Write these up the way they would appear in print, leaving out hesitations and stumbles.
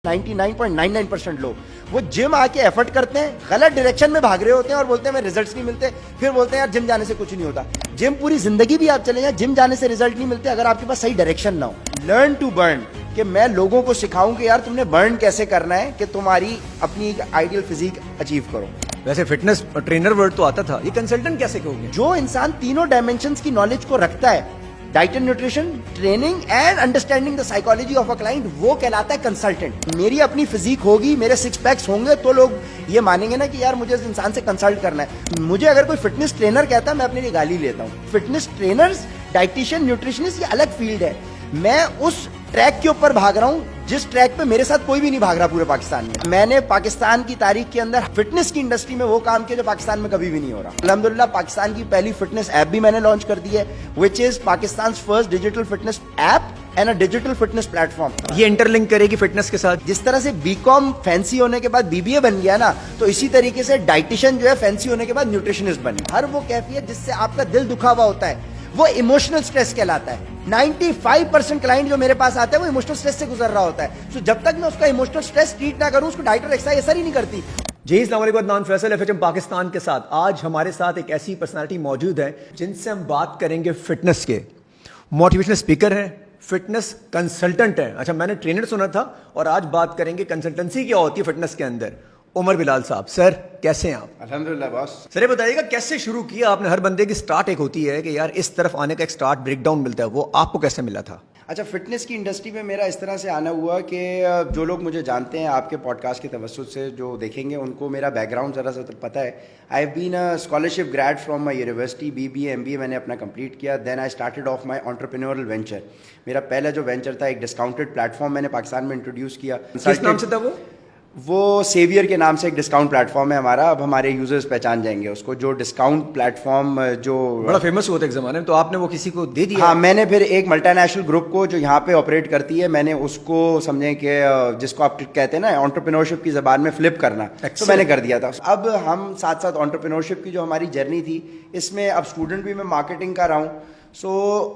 99.99% लोग वो जिम आके एफर्ट करते हैं, गलत डायरेक्शन में भाग रहे होते हैं और बोलते हैं मैं रिजल्ट्स नहीं मिलते, फिर बोलते हैं यार जिम जाने से कुछ नहीं होता। जिम पूरी जिंदगी भी आप चले जाएं, जिम जाने से रिजल्ट नहीं मिलते अगर आपके पास सही डायरेक्शन ना हो। लर्न टू बर्न, कि मैं लोगों को सिखाऊं कि यार तुमने बर्न कैसे करना है कि तुम्हारी अपनी एक आइडियल फिजिक अचीव करो। वैसे फिटनेस ट्रेनर वर्ड तो आता था, ये कंसल्टेंट कैसे कहोगे? जो इंसान तीनों डायमेंशंस की नॉलेज को रखता है, diet and nutrition, training and understanding the psychology of a client, वो कहलाता है कंसल्टेंट। मेरी अपनी फिजिक होगी, मेरे 6 पैक्स होंगे तो लोग ये मानेंगे ना कि यार मुझे इस इंसान से कंसल्ट करना है। मुझे अगर कोई फिटनेस ट्रेनर कहता है मैं अपने लिए गाली लेता हूँ। फिटनेस ट्रेनर्स, डाइटिशियन, न्यूट्रिशनिस्ट ये अलग फील्ड है। मैं उस ट्रैक के ऊपर भाग रहा हूं जिस ट्रैक पे मेरे साथ कोई भी नहीं भाग रहा पूरे पाकिस्तान में। मैंने पाकिस्तान की तारीख के अंदर फिटनेस की इंडस्ट्री में वो काम किया जो पाकिस्तान में कभी भी नहीं हो रहा। अल्हम्दुलिल्लाह पाकिस्तान की पहली फिटनेस ऐप भी मैंने लॉन्च कर दी है, which is Pakistan first digital fitness app and a digital fitness platform. ये इंटरलिंक करेगी फिटनेस के साथ। जिस तरह से बीकॉम फैंसी होने के बाद बीबीए बन गया ना, तो इसी तरीके से डाइटिशियन जो है फैंसी होने के बाद न्यूट्रिशनिस्ट बने। हर वो कैफियत जिससे आपका दिल दुखा हुआ होता है वो इमोशनल स्ट्रेस कहलाता है। 95% क्लाइंट जो मेरे पास आते हैं वो इमोशनल स्ट्रेस से गुजर रहा होता है। तो जब तक मैं उसका इमोशनल स्ट्रेस ट्रीट ना करूं, उसको डाइट और एक्सरसाइज असर ही नहीं करती। जी अस्सलाम वालेकुम, अदनान फैसल, एफएचएम पाकिस्तान के साथ। आज हमारे साथ एक ऐसी पर्सनालिटी मौजूद है जिनसे हम बात करेंगे फिटनेस के। मोटिवेशनल स्पीकर है, फिटनेस कंसल्टेंट है। अच्छा, मैंने ट्रेनर सुना था और आज बात करेंगे कंसल्टेंसी क्या होती है फिटनेस के अंदर। उमर बिलाल साहब, सर कैसे हैं आप? अल्हम्दुलिल्लाह बॉस। सर ये बताइएगा कैसे शुरू किया आपने? हर बंदे की स्टार्ट एक होती है कि यार इस तरफ आने का एक स्टार्ट ब्रेकडाउन मिलता है, वो आपको कैसे मिला था? अच्छा, फिटनेस की इंडस्ट्री में मेरा इस तरह से आना हुआ कि जो लोग मुझे जानते हैं आपके पॉडकास्ट के तवज्जुह से जो देखेंगे उनको मेरा बैकग्राउंड ज़रा सा तो पता है। I have been a scholarship grade from my university, BBA MBA मैंने अपना कंप्लीट किया। Then I started off my entrepreneurial venture. मेरा पहला जो वेंचर था एक डिस्काउंटेड प्लेटफॉर्म मैंने पाकिस्तान में इंट्रोड्यूस किया। किस नाम से था वो सेवियर के नाम से एक डिस्काउंट प्लेटफॉर्म है हमारा। अब हमारे यूजर्स पहचान जाएंगे उसको, जो डिस्काउंट प्लेटफॉर्म जो बड़ा फेमस हुआ था एक ज़माने में, तो आपने वो किसी को दे दिया? हाँ, मैंने फिर एक मल्टीनेशनल ग्रुप को जो यहाँ पे ऑपरेट करती है, मैंने उसको समझें कि जिसको आप कहते हैं ना एंटरप्रेन्योरशिप की ज़बान में फ्लिप करना, तो मैंने कर दिया था। अब हम साथ साथ एंटरप्रेन्योरशिप की जो हमारी जर्नी थी इसमें अब स्टूडेंट भी मैं मार्केटिंग कर रहा हूँ। सो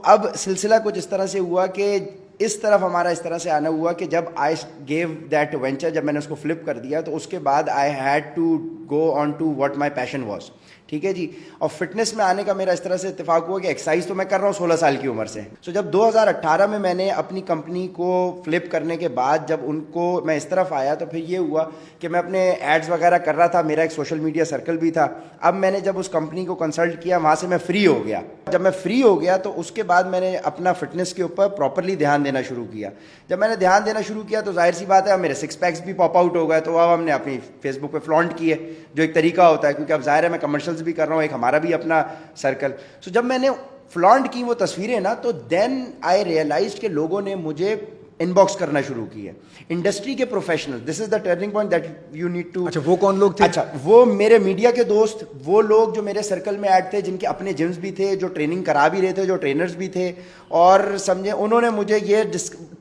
अब सिलसिला कुछ इस तरह से हुआ कि इस तरफ हमारा इस तरह से आना हुआ कि जब आई गेव दैट वेंचर, जब मैंने उसको फ्लिप कर दिया तो उसके बाद I had to go on to what my passion was. ठीक है जी। और फिटनेस में आने का मेरा इस तरह से इत्तेफाक हुआ कि एक्सरसाइज तो मैं कर रहा हूँ 16 साल की उम्र से। सो जब 2018 में मैंने अपनी कंपनी को फ्लिप करने के बाद जब उनको मैं इस तरफ आया तो फिर ये हुआ कि मैं अपने एड्स वगैरह कर रहा था, मेरा एक सोशल मीडिया सर्कल भी था। अब मैंने जब उस कंपनी को कंसल्ट किया वहाँ से मैं फ्री हो गया। जब मैं फ्री हो गया तो उसके बाद मैंने अपना फिटनेस के ऊपर प्रॉपरली ध्यान देना शुरू किया। जब मैंने ध्यान देना शुरू किया तो जाहिर सी बात है मेरे 6 पैक्स भी पॉप आउट हो गए। तो अब हमने अपनी फेसबुक पे फ्लॉन्ट किए, जो एक तरीका होता है, क्योंकि अब जाहिर है मैं कमर्शियल्स भी कर रहा हूँ, एक हमारा भी अपना सर्कल। सो जब मैंने फ्लॉन्ट की वो तस्वीरें ना, तो देन आई रियलाइज्ड कि लोगों ने मुझे इनबॉक्स करना शुरू किया, इंडस्ट्री के professional. This is the turning point that you need to. अच्छा, वो कौन लोग थे? अच्छा, वो मेरे मीडिया के दोस्त, वो लोग जो मेरे सर्कल में ऐड थे, जिनके अपने जिम्स भी थे, जो ट्रेनिंग करा भी रहे थे, जो ट्रेनर्स भी थे। और समझे उन्होंने मुझे ये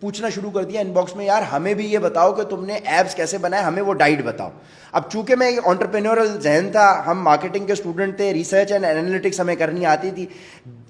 पूछना शुरू कर दिया इनबॉक्स में, यार हमें भी ये बताओ कि तुमने एब्स कैसे बनाए, हमें वो डाइट बताओ। अब चूंकि मैं एक एंटरप्रेन्योरल जहन था, हम मार्केटिंग के स्टूडेंट थे, रिसर्च एंड एनालिटिक्स हमें करनी आती थी।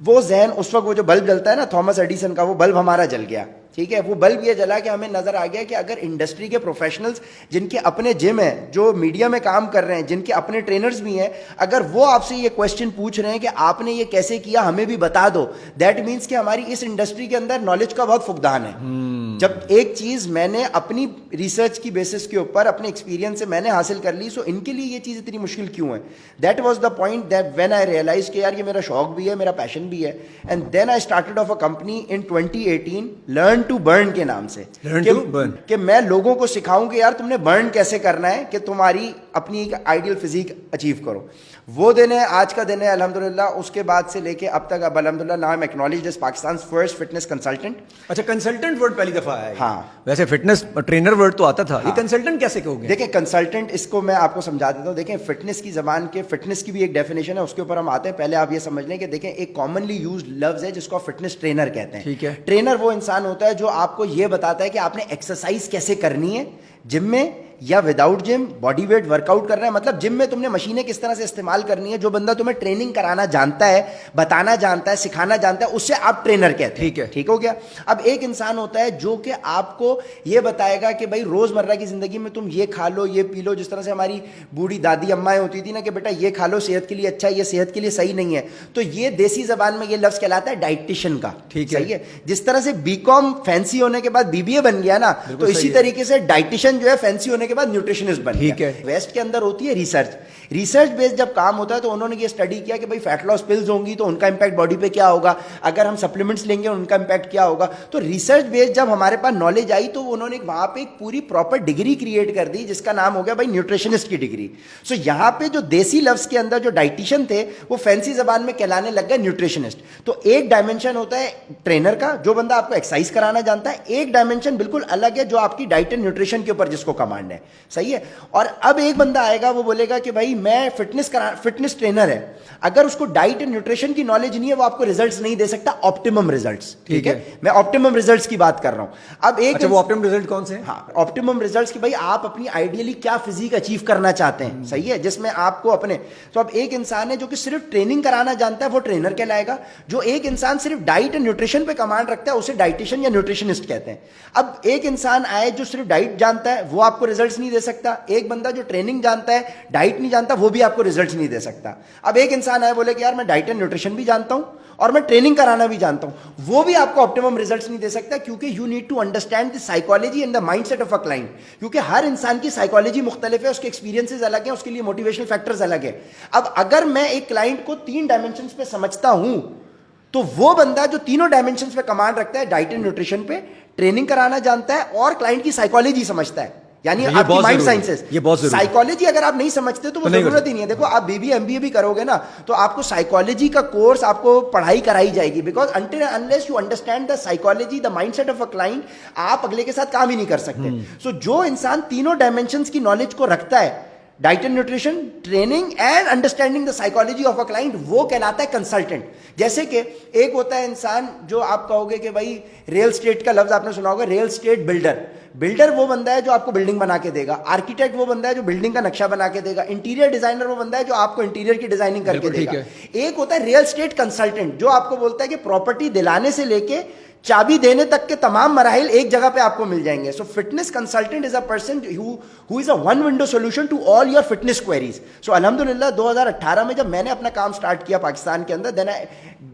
वो जहन उस वक्त, वो जो बल्ब जलता है ना थॉमस एडिसन का, वो बल्ब हमारा जल गया। ठीक है, वो बल्ब ये जला कि हमें नजर आ गया कि अगर इंडस्ट्री के प्रोफेशनल्स जिनके अपने जिम है, जो मीडिया में काम कर रहे हैं, जिनके अपने ट्रेनर्स भी हैं, अगर वो आपसे ये क्वेश्चन पूछ रहे हैं कि आपने ये कैसे किया, हमें भी बता दो, दैट मीन्स कि हमारी इस इंडस्ट्री के अंदर नॉलेज का बहुत फुकदान है। जब एक चीज मैंने अपनी रिसर्च की बेसिस के ऊपर अपने एक्सपीरियंस से मैंने हासिल कर ली, सो इनके लिए ये चीज इतनी मुश्किल क्यों है? That was the point that when I realise कि यार ये मेरा शौक भी है, मेरा पैशन भी है। And then I started off a company in 2018, learn to burn के नाम से, कि मैं लोगों को सिखाऊं कि यार तुमने बर्न कैसे करना है कि तुम्हारी अपनी एक आइडियल फिजिक अचीव करो। वो दिन है, आज का दिन है अल्हम्दुलिल्लाह। उसके बाद से लेके अब तक, अब अल्हम्दुलिल्लाह now I am acknowledged as Pakistan first fitness consultant. अच्छा, कंसल्टेंट वर्ड पहली दफा आया है। हाँ, वैसे फिटनेस ट्रेनर वर्ड तो आता था, ये कंसल्टेंट कैसे कहोगे? देखिए कंसल्टेंट, इसको मैं आपको समझा देता हूँ। देखें, फिटनेस की जबान के फिटनेस की भी एक डेफिनेशन है, उसके ऊपर हम आते हैं। पहले आप ये समझ लें कि देखें एक कॉमनली यूज्ड लफ्ज है जिसको आप फिटनेस ट्रेनर कहते हैं। ठीक है। ट्रेनर वो इंसान होता है जो आपको ये बताता है कि आपने एक्सरसाइज कैसे करनी है जिम में, या without gym body weight workout कर रहा है, मतलब जिम में तुमने मशीनें किस तरह से इस्तेमाल करनी है, जो बंदा तुम्हें ट्रेनिंग कराना जानता है, बताना जानता है, सिखाना जानता है, उससे आप ट्रेनर कहते हैं। ठीक है, ठीक हो गया। अब एक इंसान होता है जो कि आपको ये बताएगा कि भाई रोजमर्रा की जिंदगी में तुम ये खा लो, ये पी लो, जिस तरह से हमारी बूढ़ी दादी अम्माएं होती थी ना कि बेटा ये खा लो, सेहत के लिए अच्छा है, ये सेहत के लिए सही नहीं है। तो ये देसी जबान में ये लफ्ज कहलाता है डाइटिशियन का। ठीक है, सही है। जिस तरह से बीकॉम फैंसी होने के बाद बीबीए बन गया ना, तो इसी तरीके से डाइटिशियन जो है फैंसी होने के बाद न्यूट्रिशनिस्ट बन गया। ठीक है। वेस्ट के अंदर होती है रिसर्च बेस्ड जब काम होता है, तो उन्होंने ये स्टडी किया कि भाई फैट लॉस पिल्स होंगी तो उनका इंपैक्ट बॉडी पे क्या होगा, अगर हम सप्लीमेंट्स लेंगे उनका इंपैक्ट क्या होगा। तो रिसर्च बेस्ड जब हमारे पास नॉलेज आई तो उन्होंने वहां पे एक पूरी प्रॉपर डिग्री क्रिएट कर दी जिसका नाम हो गया भाई न्यूट्रिशनिस्ट की डिग्री। सो यहां पे जो देसी लफ्ज के अंदर जो डाइटिशियन थे वो फैंसी जबान में कहलाने लग गए न्यूट्रिशनिस्ट। तो एक डायमेंशन होता है ट्रेनर का, जो बंदा आपको एक्सरसाइज कराना जानता है, एक डायमेंशन बिल्कुल अलग है जो आपकी डाइट एंड न्यूट्रिशन के ऊपर जिसको कमांड है। सही है। और अब एक बंदा आएगा वो बोलेगा कि भाई मैं फिटनेस ट्रेनर है, अगर उसको डाइट एंड न्यूट्रिशन की नॉलेज नहीं है वो आपको रिजल्ट्स नहीं दे सकता, ऑप्टिमम रिजल्ट्स। ठीक है, मैं ऑप्टिमम रिजल्ट्स की बात कर रहा हूं। अब एक अच्छा, वो ऑप्टिमम रिजल्ट कौन से हैं? हाँ, ऑप्टिमम रिजल्ट्स की भाई आप अपनी आइडियली क्या फिजिक अचीव करना चाहते हैं। सही है, जिसमें आपको अपने, तो अब एक इंसान है जो कि सिर्फ ट्रेनिंग कराना जानता है वो ट्रेनर कहलाएगा, जो एक इंसान सिर्फ डाइट एंड न्यूट्रिशन पे कमांड रखता है उसे डाइटिशियन या न्यूट्रिशनिस्ट कहते हैं। अब एक इंसान आए जो सिर्फ डाइट जानता है वो आपको रिजल्ट्स नहीं दे सकता, एक बंदा जो ट्रेनिंग जानता है डाइट नहीं जानता वो भी आपको रिजल्ट्स नहीं दे सकता। अब एक इंसान आए बोले कि यार मैं डाइट एंड न्यूट्रिशन भी जानता हूं और मैं ट्रेनिंग कराना भी जानता हूं, वो भी आपको ऑप्टिमम रिजल्ट्स नहीं दे सकता, क्योंकि you need to understand the psychology and the mindset of a client. क्योंकि हर इंसान की साइकोलॉजी मुख्तलिफ है, उसके एक्सपीरियंसेस अलग है, उसके लिए मोटिवेशनल फैक्टर्स अलग है। अब अगर मैं एक क्लाइंट को 3 डायमेंशंस पे समझता हूं तो वो बंदा जो तीनों डायमेंशंस पे कमांड रखता है, डाइट एंड न्यूट्रिशन पे, ट्रेनिंग कराना जानता है और क्लाइंट की साइकोलॉजी समझता है, यानी आपकी माइंड साइंसेस। ये बहुत जरूरी है। साइकोलॉजी अगर आप नहीं समझते तो वो जरूरत ही नहीं है। देखो आप बीबीए एमबीए भी करोगे ना तो आपको साइकोलॉजी का कोर्स आपको पढ़ाई कराई जाएगी, because until unless you understand the psychology the mindset of a client आप अगले के साथ काम ही नहीं कर सकते। सो जो इंसान तीनों डायमेंशंस की नॉलेज को रखता है, diet and nutrition, training and understanding the psychology of a client, वो कहलाता है कंसल्टेंट। जैसे कि एक होता है इंसान जो आप कहोगे कि भाई रियल स्टेट का लफ्ज आपने सुना होगा, रियल स्टेट बिल्डर। बिल्डर वो बंदा है जो आपको बिल्डिंग बना के देगा, आर्किटेक्ट वो बंदा है जो बिल्डिंग का नक्शा बना के देगा, इंटीरियर डिजाइनर वो बंदा है जो आपको इंटीरियर की डिजाइनिंग करके देगा। एक होता है रियल स्टेट कंसल्टेंट जो आपको बोलता है कि प्रॉपर्टी दिलाने से लेके चाबी देने तक के तमाम मराहिल एक जगह पे आपको मिल जाएंगे। So fitness consultant is a person who is a one window solution to all your fitness queries. So अल्हम्दुलिल्लाह 2018 में जब मैंने अपना काम स्टार्ट किया पाकिस्तान के अंदर, then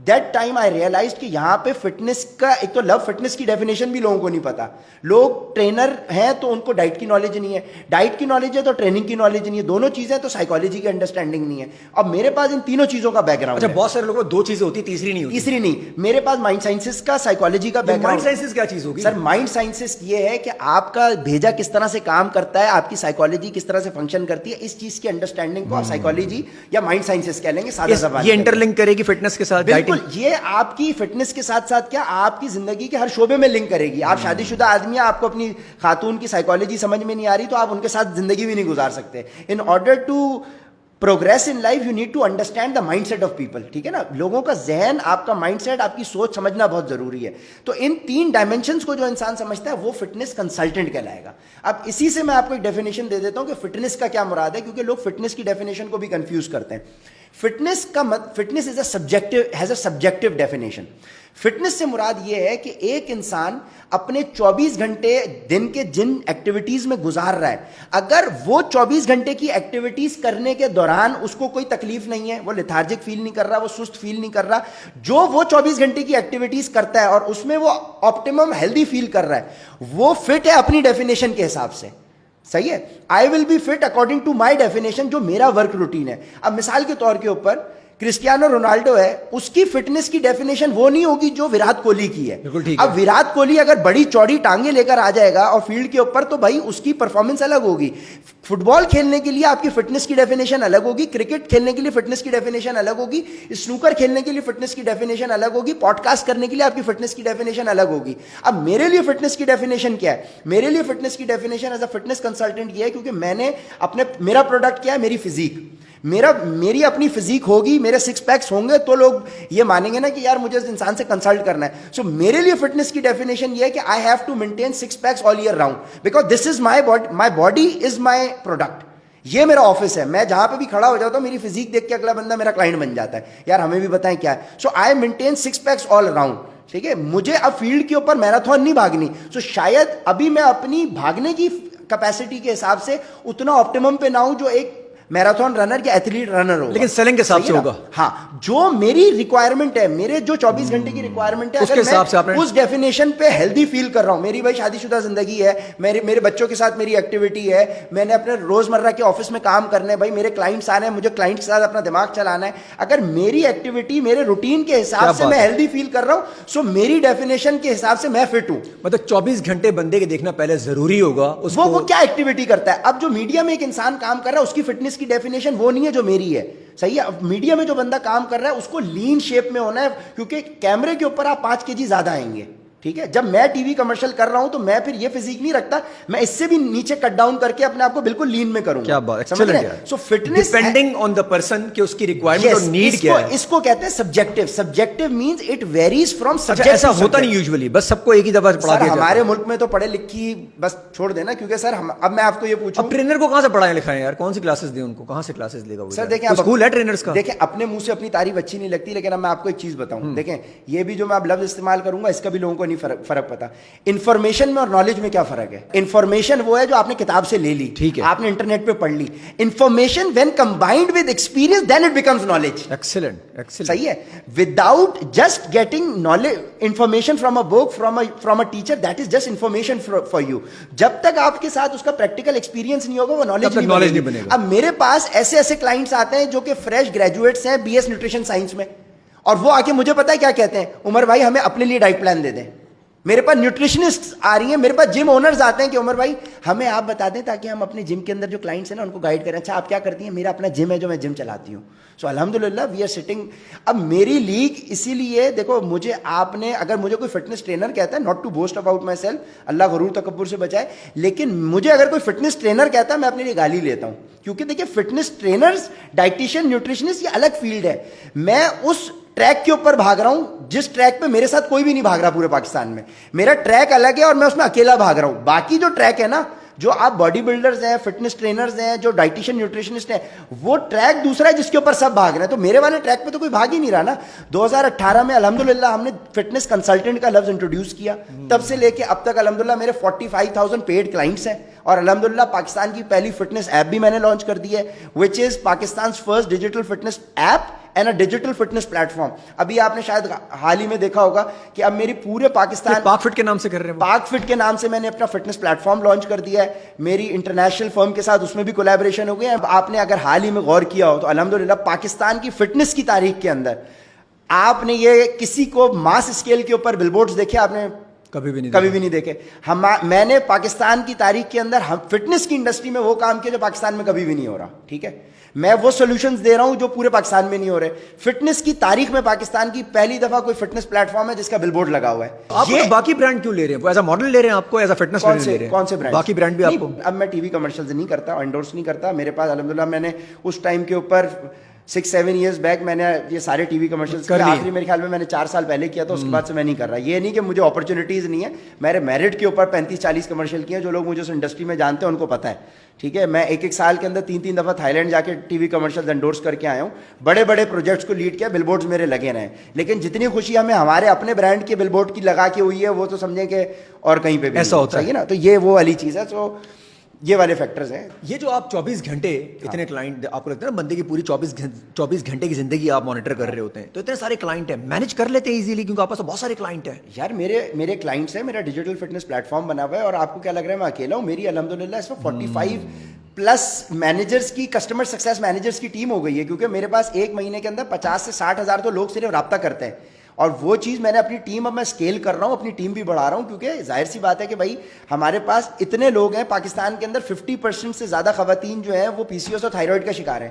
that time I realised कि यहाँ पे फिटनेस का, एक तो लव फिटनेस की डेफिनेशन भी लोगों को नहीं पता। लोग ट्रेनर हैं तो उनको डाइट की नॉलेज नहीं है, डाइट की नॉलेज है तो ट्रेनिंग की नॉलेज नहीं है, दोनों चीजें तो साइकोलॉजी की अंडरस्टैंडिंग नहीं है। अब मेरे पास इन तीनों चीजों का बैकग्राउंड अच्छा, है। बहुत सारे लोगों को 2 चीजें होती है, तीसरी नहीं होती। तीसरी नहीं, मेरे पास माइंड साइंसेस का, साइकोलॉजी का बैकग्राउंड। माइंड साइंसेस क्या चीज होगी सर? माइंड साइंसेस ये है कि आपका भेजा किस तरह से काम करता है, आपकी साइकोलॉजी किस तरह से फंक्शन करती है, इस चीज की अंडरस्टैंडिंग को आप साइकोलॉजी या माइंड साइंसेस कह लेंगे सादा ज़बान। ये इंटरलिंक करेगी फिटनेस के साथ, बिल्कुल, ये आपकी फिटनेस के साथ साथ क्या आपकी जिंदगी के हर शोबे में लिंक करेगी। आप शादीशुदा आदमी, आपको अपनी खातून की साइकोलॉजी समझ में नहीं आ रही तो आप उनके साथ जिंदगी भी नहीं गुजार सकते। In order to progress in life you need to understand the mindset of people. ठीक है ना, लोगों का जहन, आपका माइंडसेट, आपकी सोच समझना बहुत जरूरी है। तो इन 3 डायमेंशंस को जो इंसान समझता है वो फिटनेस कंसल्टेंट कहलाएगा। अब इसी से मैं आपको एक डेफिनेशन दे देता हूं कि फिटनेस का क्या मुराद है, क्योंकि लोग फिटनेस की डेफिनेशन को भी कंफ्यूज करते हैं। Fitness is has a subjective definition. Fitness से मुराद यह है कि एक इंसान अपने 24 घंटे दिन के जिन एक्टिविटीज में गुजार रहा है, अगर वो 24 घंटे की एक्टिविटीज करने के दौरान उसको कोई तकलीफ नहीं है, वो लेथार्जिक फील नहीं कर रहा, वो सुस्त फील नहीं कर रहा, जो वो 24 घंटे की एक्टिविटीज करता है और उसमें वो ऑप्टिमम हेल्दी फील कर रहा है, वो फिट है अपनी डेफिनेशन के हिसाब से। सही है, I will be fit according to my definition, जो मेरा वर्क रूटीन है। अब मिसाल के तौर के ऊपर क्रिस्टियानो रोनाल्डो है, उसकी फिटनेस की डेफिनेशन वो नहीं होगी जो विराट कोहली की है। अब विराट कोहली अगर बड़ी चौड़ी टांगे लेकर आ जाएगा और फील्ड के ऊपर, तो भाई उसकी परफॉर्मेंस अलग होगी। फुटबॉल खेलने के लिए आपकी फिटनेस की डेफिनेशन अलग होगी, क्रिकेट खेलने के लिए फिटनेस की डेफिनेशन अलग होगी, स्नूकर खेलने के लिए फिटनेस की डेफिनेशन अलग होगी, पॉडकास्ट करने के लिए आपकी फिटनेस की डेफिनेशन अलग होगी। अब मेरे लिए फिटनेस की डेफिनेशन क्या है? मेरे लिए फिटनेस की definition as a fitness consultant ये है, क्योंकि मैंने मेरा प्रोडक्ट क्या है? मेरी फिजिक। मेरी अपनी फिजिक होगी, मेरे सिक्स पैक्स होंगे तो लोग ये मानेंगे ना कि यार मुझे इस इंसान से कंसल्ट करना है. सो मेरे लिए फिटनेस की डेफिनेशन ये है कि I have to maintain six packs all year round, because this is my body is my product. ये मेरा ऑफिस है, मैं जहां पे भी खड़ा हो जाता हूं मेरी फिजिक देख के अगला बंदा मेरा क्लाइंट बन जाता है, यार हमें भी बताएं क्या है. So I maintain six packs all around. ठीक है, मुझे अब फील्ड के ऊपर मैराथन नहीं भागनी. सो शायद अभी मैं अपनी भागने की कैपेसिटी के हिसाब से उतना ऑप्टिमम पे ना हूं जो एक मैराथन रनर या एथलीट रनर होगा. लेकिन सेलिंग के हिसाब से होगा. हाँ, जो मेरी रिक्वायरमेंट है, मेरे जो 24 घंटे की रिक्वायरमेंट है, उसके हिसाब से आपने उस डेफिनेशन पे हेल्दी फील कर रहा हूं. मेरी भाई शादीशुदा जिंदगी है, मेरे बच्चों के साथ मेरी एक्टिविटी है, मैंने अपने रोजमर्रा के ऑफिस में काम करना है, भाई मेरे क्लाइंट्स आ रहे हैं, मुझे क्लाइंट के साथ अपना दिमाग चलाना है. अगर मेरी एक्टिविटी मेरे रूटीन के हिसाब से मैं हेल्दी फील कर रहा हूं, सो मेरी डेफिनेशन के हिसाब से मैं फिट हूं. मतलब 24 घंटे बंदे के देखना पहले जरूरी होगा. वो क्या एक्टिविटी करता है. अब जो मीडिया में एक इंसान काम कर रहा है उसकी फिटनेस की डेफिनेशन वो नहीं है जो मेरी है. सही है. अब मीडिया में जो बंदा काम कर रहा है उसको लीन शेप में होना है, क्योंकि कैमरे के ऊपर आप 5 केजी ज्यादा आएंगे. ठीक है, जब मैं टीवी कमर्शियल कर रहा हूं तो मैं फिर ये फिजिक नहीं रखता, मैं इससे भी नीचे कट डाउन करके अपने आप को बिल्कुल लीन में करूंगा. क्या बात, एक्सीलेंट है. सो fitness depending on the person कि उसकी रिक्वायरमेंट और नीड क्या है. इसको कहते हैं subjective. Subjective means it varies from अच्छा, सब्जेक्ट. ऐसा होता नहीं यूजुअली, बस सबको एक ही दफा पढ़ा दिया. हमारे मुल्क में तो पढ़े लिखी बस छोड़ देना, क्योंकि सर अब मैं आपको ये पूछूं, अब ट्रेनर को कहां से पढ़ाएं लिखाएं यार, कौन सी क्लासेस दें उनको, कहां से क्लासेस लेगा वो? सर देखें, स्कूल है ट्रेनर्स का. देखें, अपने मुंह से अपनी तारीफ अच्छी नहीं लगती, लेकिन अब मैं आपको एक चीज बताऊं. देखें, ये भी जो मैं अब लफ्ज इस्तेमाल करूंगा इसका भी लोगों को नहीं फर्क पता. इंफॉर्मेशन में और नॉलेज में क्या फर्क है. इंफॉर्मेशन वो है जो आपने किताब से ले ली, ठीक है, आपने इंटरनेट पे पढ़ ली. Information when combined with experience then it becomes knowledge. Excellent, excellent. सही है. Without just getting knowledge information from a book, from a teacher, that is just information for you. जब तक आपके साथ उसका प्रैक्टिकल एक्सपीरियंस नहीं होगा वो नॉलेज नहीं बनेगा. अब मेरे पास ऐसे ऐसे क्लाइंट्स आते हैं जो कि फ्रेश ग्रेजुएट्स हैं बीएस न्यूट्रिशन साइंस में, और वो आके मुझे पता है क्या कहते हैं, उमर भाई हमें अपने लिए डाइट प्लान दे दें. मेरे पास न्यूट्रिशनिस्ट आ रही हैं, मेरे पास जिम ओनर्स आते हैं कि उमर भाई हमें आप बता दें ताकि हम अपने जिम के अंदर जो क्लाइंट्स हैं ना उनको गाइड करें. अच्छा आप क्या करती हैं? मेरा अपना जिम है जो मैं जिम चलाती हूँ. सो अल्हम्दुलिल्लाह वी आर सिटिंग. अब मेरी लीग इसीलिए देखो, मुझे आपने अगर मुझे कोई फिटनेस ट्रेनर कहता है, not to boast about myself, अल्लाह गरूर तकब्बुर से बचाए, लेकिन मुझे अगर कोई फिटनेस ट्रेनर कहता है मैं अपने लिए गाली लेता हूँ. क्योंकि देखिए फिटनेस ट्रेनर्स, डाइटिशियन, न्यूट्रिशनिस्ट ये अलग फील्ड है. मैं उस ट्रैक के ऊपर भाग रहा हूं जिस ट्रैक पे मेरे साथ कोई भी नहीं भाग रहा पूरे पाकिस्तान में. मेरा ट्रैक अलग है और मैं उसमें अकेला भाग रहा हूं. बाकी जो ट्रैक है ना, जो आप बॉडी बिल्डर्स हैं, फिटनेस ट्रेनर्स हैं, जो डाइटिशियन न्यूट्रिशनिस्ट हैं, वो ट्रैक दूसरा है जिसके ऊपर सब भाग रहे हैं. तो मेरे वाले ट्रैक पे तो कोई भाग ही नहीं रहा ना. 2018 में अल्हम्दुलिल्लाह हमने फिटनेस कंसल्टेंट का लफ्ज इंट्रोड्यूस किया. तब से लेके अब तक अल्हम्दुलिल्लाह मेरे 45,000 पेड क्लाइंट्स हैं, और अल्हम्दुलिल्लाह पाकिस्तान की पहली फिटनेस ऐप भी मैंने लॉन्च कर दी है, which is Pakistan first digital fitness app and a digital fitness platform. अभी आपने शायद हाल ही में देखा होगा कि अब मेरी पूरे पाकिस्तान पाक फिट के नाम से कर रहे हैं. पाक फिट के नाम से मैंने अपना फिटनेस प्लेटफॉर्म लॉन्च कर दिया है. मेरी इंटरनेशनल फर्म के साथ उसमें भी कोलैबोरेशन हो गया है. आपने अगर हाल ही में गौर किया हो तो अल्हम्दुलिल्लाह पाकिस्तान की फिटनेस की तारीख के अंदर आपने ये किसी को मास स्केल के ऊपर बिलबोर्ड्स देखे आपने? कभी भी नहीं देखे. मैंने पाकिस्तान की तारीख के अंदर हम फिटनेस की इंडस्ट्री में वो काम किया जो पाकिस्तान में कभी भी नहीं हो रहा. ठीक है, मैं वो सॉल्यूशंस दे रहा हूं जो पूरे पाकिस्तान में नहीं हो रहे. फिटनेस की तारीख में पाकिस्तान की पहली दफा कोई फिटनेस प्लेटफॉर्म है जिसका बिलबोर्ड लगा हुआ है. आप ये बाकी ब्रांड क्यों ले रहे हैं? एज अ मॉडल ले रहे हैं आपको, एज अ फिटनेस ट्रेनर ले रहे हैं? कौन से ब्रांड? बाकी ब्रांड भी आपको? अब मैं टीवी कमर्शियल्स नहीं करता, एंडोर्स नहीं करता. मेरे पास अल्हम्दुलिल्लाह मैंने उस टाइम के ऊपर 6-7 ईयर्स बैक मैंने ये सारे टीवी कमर्शियल्स कर आखिरी मेरे ख्याल में मैंने 4 साल पहले किया था. उसके बाद से मैं नहीं कर रहा. ये नहीं कि मुझे अपॉर्चुनिटीज़ नहीं है, मेरे मेरिट के ऊपर 35-40 कमर्शियल किए हैं. जो लोग मुझे उस इंडस्ट्री में जानते हैं उनको पता है. ठीक है, मैं एक साल के अंदर 3 दफ़ा थाईलैंड जाके टीवी कमर्शियल्स एंडोर्स करके आया हूँ. बड़े बड़े प्रोजेक्ट्स को लीड किया, बिलबोर्ड्स मेरे लगे रहे. लेकिन जितनी खुशी हमें हमारे अपने ब्रांड के बिलबोर्ड की लगा के हुई है वो तो समझें कि और कहीं पे भी ऐसा होता है ना. तो ये वो वाली चीज़ है. तो ये वाले फैक्टर्स हैं. ये जो आप 24 घंटे इतने क्लाइंट, आपको लगता है ना बंदे की पूरी 24 घंटे की जिंदगी आप मॉनिटर कर रहे होते हैं, तो इतने सारे क्लाइंट हैं, मैनेज कर लेते हैं इजीली क्योंकि आपके पास बहुत सारे क्लाइंट हैं. यार मेरे क्लाइंट्स हैं, मेरा डिजिटल फिटनेस प्लेटफॉर्म बना हुआ है, और आपको क्या लग रहा है मैं अकेला हूँ? मेरी अल्हम्दुलिल्लाह इसमें 45 प्लस मैनेजर्स की, कस्टमर सक्सेस मैनेजर्स की टीम हो गई है. क्योंकि मेरे पास एक महीने के अंदर 50 से 60 हज़ार तो लोग सिर्फ रब्ता करते हैं. और वो चीज़ मैंने अपनी टीम, अब मैं स्केल कर रहा हूँ, अपनी टीम भी बढ़ा रहा हूँ. क्योंकि जाहिर सी बात है कि भाई हमारे पास इतने लोग हैं पाकिस्तान के अंदर, 50% से ज़्यादा खवातीन जो है वो पीसीओएस और थायराइड का शिकार है.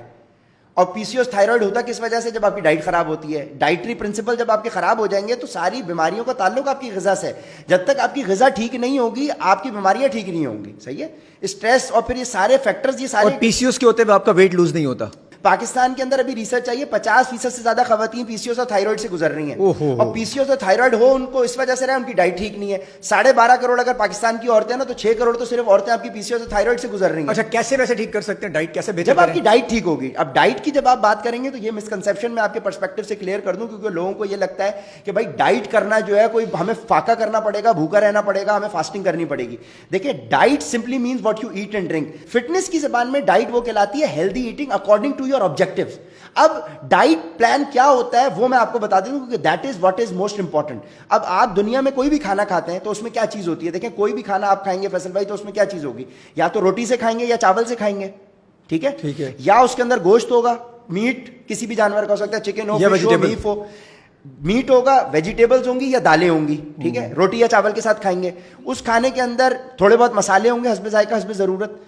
और पीसीओएस थायराइड होता किस वजह से? जब आपकी डाइट खराब होती है. डाइटरी प्रिंसिपल जब आपके खराब हो जाएंगे तो सारी बीमारियों का ताल्लुक आपकी ग़िज़ा से है. जब तक आपकी ग़िज़ा ठीक नहीं होगी आपकी बीमारियां ठीक नहीं होंगी. सही है. स्ट्रेस और फिर ये सारे फैक्टर्स, ये सारे. और पीसीओएस के होते हुए आपका वेट लूज नहीं होता. पाकिस्तान के अंदर अभी रिसर्च आई है 50% से ज्यादा खवातीन पीसीओएस और थायराइड से गुजर रही हैं। और पीसीओएस और थायराइड हो उनको इस वजह से रहा है उनकी डाइट ठीक नहीं है। 12.5 करोड़ अगर पाकिस्तान की औरतें ना, तो 6 करोड़ तो सिर्फ औरतें आपकी पीसीओएस और थायराइड से गुजर रही हैं। अच्छा, कैसे वैसे ठीक कर सकते हैं? डाइट कैसे बेहतर जब करें? आपकी डाइट ठीक होगी। अब डाइट की जब आप बात करेंगे तो ये मिसकंसेप्शन मैं आपके पर्सपेक्टिव से क्लियर कर दूं, क्योंकि लोगों को ये लगता है कि भाई डाइट करना जो है कोई हमें फाका करना पड़ेगा, भूखा रहना पड़ेगा, हमें फास्टिंग करनी पड़ेगी। देखिए, diet simply means what you eat and drink. Fitness की जबान में डाइट वो कहलाती है healthy eating according to your objectives. अब डाइट प्लान क्या होता है वो मैं आपको बता दूं, क्योंकि that is what is most important. अब आप दुनिया में कोई भी खाना खाते हैं तो उसमें क्या चीज होती है? देखें, कोई भी खाना आप खाएंगे फैसल भाई तो उसमें क्या चीज होगी? या तो रोटी से खाएंगे या चावल से खाएंगे, ठीक है, या उसके अंदर गोश्त होगा, मीट किसी भी जानवर का हो सकता है, चिकन हो, फिश हो, बीफ हो, मीट होगा, वेजिटेबल्स होंगी या दालें होंगी, ठीक है, रोटी या चावल के साथ खाएंगे। उस खाने के अंदर थोड़े बहुत मसाले होंगे हस्बे जायका, हस्बे जरूरत,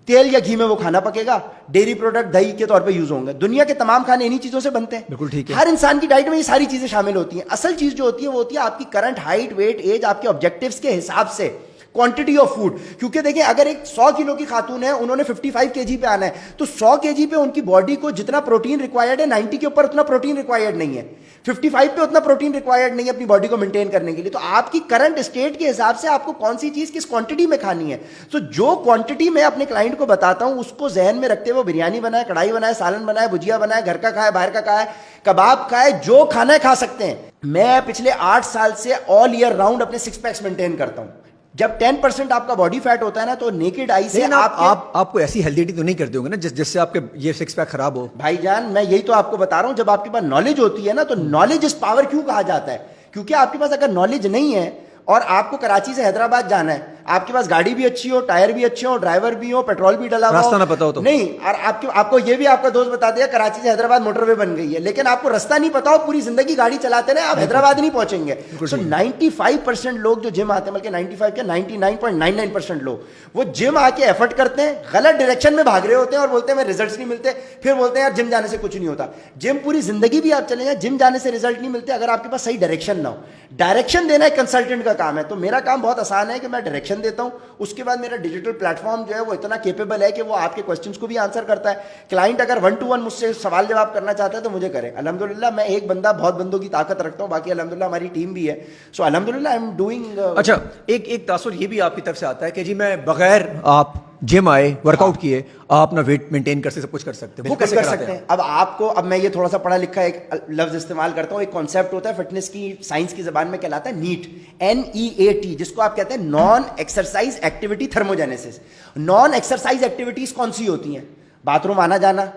तेल या घी में वो खाना पकेगा, डेयरी प्रोडक्ट दही के तौर पे यूज होंगे। दुनिया के तमाम खाने इन्हीं चीजों से बनते हैं। बिल्कुल ठीक है। हर इंसान की डाइट में ये सारी चीजें शामिल होती हैं। असल चीज जो होती है वो होती है आपकी करंट हाइट, वेट, एज, आपके ऑब्जेक्टिव्स के हिसाब से क्वांटिटी ऑफ फूड। क्योंकि देखिए, अगर एक 100 किलो की खातून है, उन्होंने 55 केजी पे आना है, तो 100 केजी पे उनकी बॉडी को जितना प्रोटीन रिक्वायर्ड है 90 के ऊपर उतना प्रोटीन रिक्वायर्ड नहीं है, 55 पे उतना प्रोटीन रिक्वायर्ड नहीं है अपनी बॉडी को मेंटेन करने के लिए। तो आपकी करंट स्टेट के हिसाब से आपको कौन सी चीज किस क्वांटिटी में खानी है, तो जो क्वांटिटी मैं अपने क्लाइंट को बताता हूं उसको जहन में रखते हुए बिरयानी बनाए, कढ़ाई बनाए, सालन बनाए, भुजिया बनाए, घर का खाए, बाहर का खाए, कबाब खाए, जो खाना है खा सकते हैं। मैं पिछले 8 साल से ऑल ईयर राउंड अपने 6 पैक्स मेंटेन करता हूं। जब 10% आपका बॉडी फैट होता है ना, तो नेकेड आई से आपको ऐसी हेल्दी ईटिंग तो नहीं करते होंगे ना जिससे आपके ये 6 पैक खराब हो? भाईजान, मैं यही तो आपको बता रहा हूं, जब आपके पास नॉलेज होती है ना, तो नॉलेज इज पावर क्यों कहा जाता है? क्योंकि आपके पास अगर नॉलेज नहीं है और आपको कराची से हैदराबाद जाना है, आपके पास गाड़ी भी अच्छी हो, टायर भी अच्छे हो, ड्राइवर भी हो, पेट्रोल भी डला हो, रास्ता ना पता हो तो नहीं, और आपको ये भी आपका दोस्त बता दिया कराची से हैदराबाद मोटरवे बन गई है, लेकिन आपको रास्ता नहीं पता हो, पूरी जिंदगी गाड़ी चलाते रहे, आप हैदराबाद नहीं पहुंचेंगे। तो 95% लोग जो जिम आते हैं, बल्कि 95 क्या 99.99% लोग वो जिम आके एफर्ट करते हैं, गलत डायरेक्शन में भाग रहे होते हैं और बोलते हैं मैं रिजल्ट्स नहीं मिलते, फिर बोलते हैं यार जिम जाने से कुछ नहीं होता। जिम पूरी जिंदगी भी आप चले जाए, जिम जाने से रिजल्ट नहीं मिलते अगर आपके पास सही डायरेक्शन ना हो। डायरेक्शन देना एक कंसल्टेंट का काम है, तो मेरा काम बहुत आसान है कि मैं डायरेक्शन देता हूं। उसके बाद मेरा डिजिटल प्लेटफॉर्म जो है वो इतना केपेबल है कि वो आपके क्वेश्चंस को भी आंसर करता है। क्लाइंट अगर 1-to-1 मुझसे सवाल जवाब करना चाहता है तो मुझे करे। अल्हम्दुलिल्लाह मैं एक बंदा बहुत बंदों की ताकत रखता हूं, बाकी अल्हम्दुलिल्लाह हमारी टीम भी है। सो अल्हम्दुलिल्लाह आई एम डूइंग। अच्छा, एक तासुर ये भी आपकी तरफ से आता है कि जी मैं बगैर आप जिम आए, वर्कआउट किए, आप अपना वेट मेंटेन कर सकते, सब कुछ कर सकते हैं। वो कैसे कर सकते हैं? अब मैं ये थोड़ा सा पढ़ा लिखा एक लफ्ज इस्तेमाल करता हूं। एक कॉन्सेप्ट होता है फिटनेस की साइंस की जबान में कहलाता है नीट, NEAT, जिसको आप कहते हैं non exercise activity thermogenesis. Non exercise activities कौन सी होती हैं? बाथरूम आना जाना,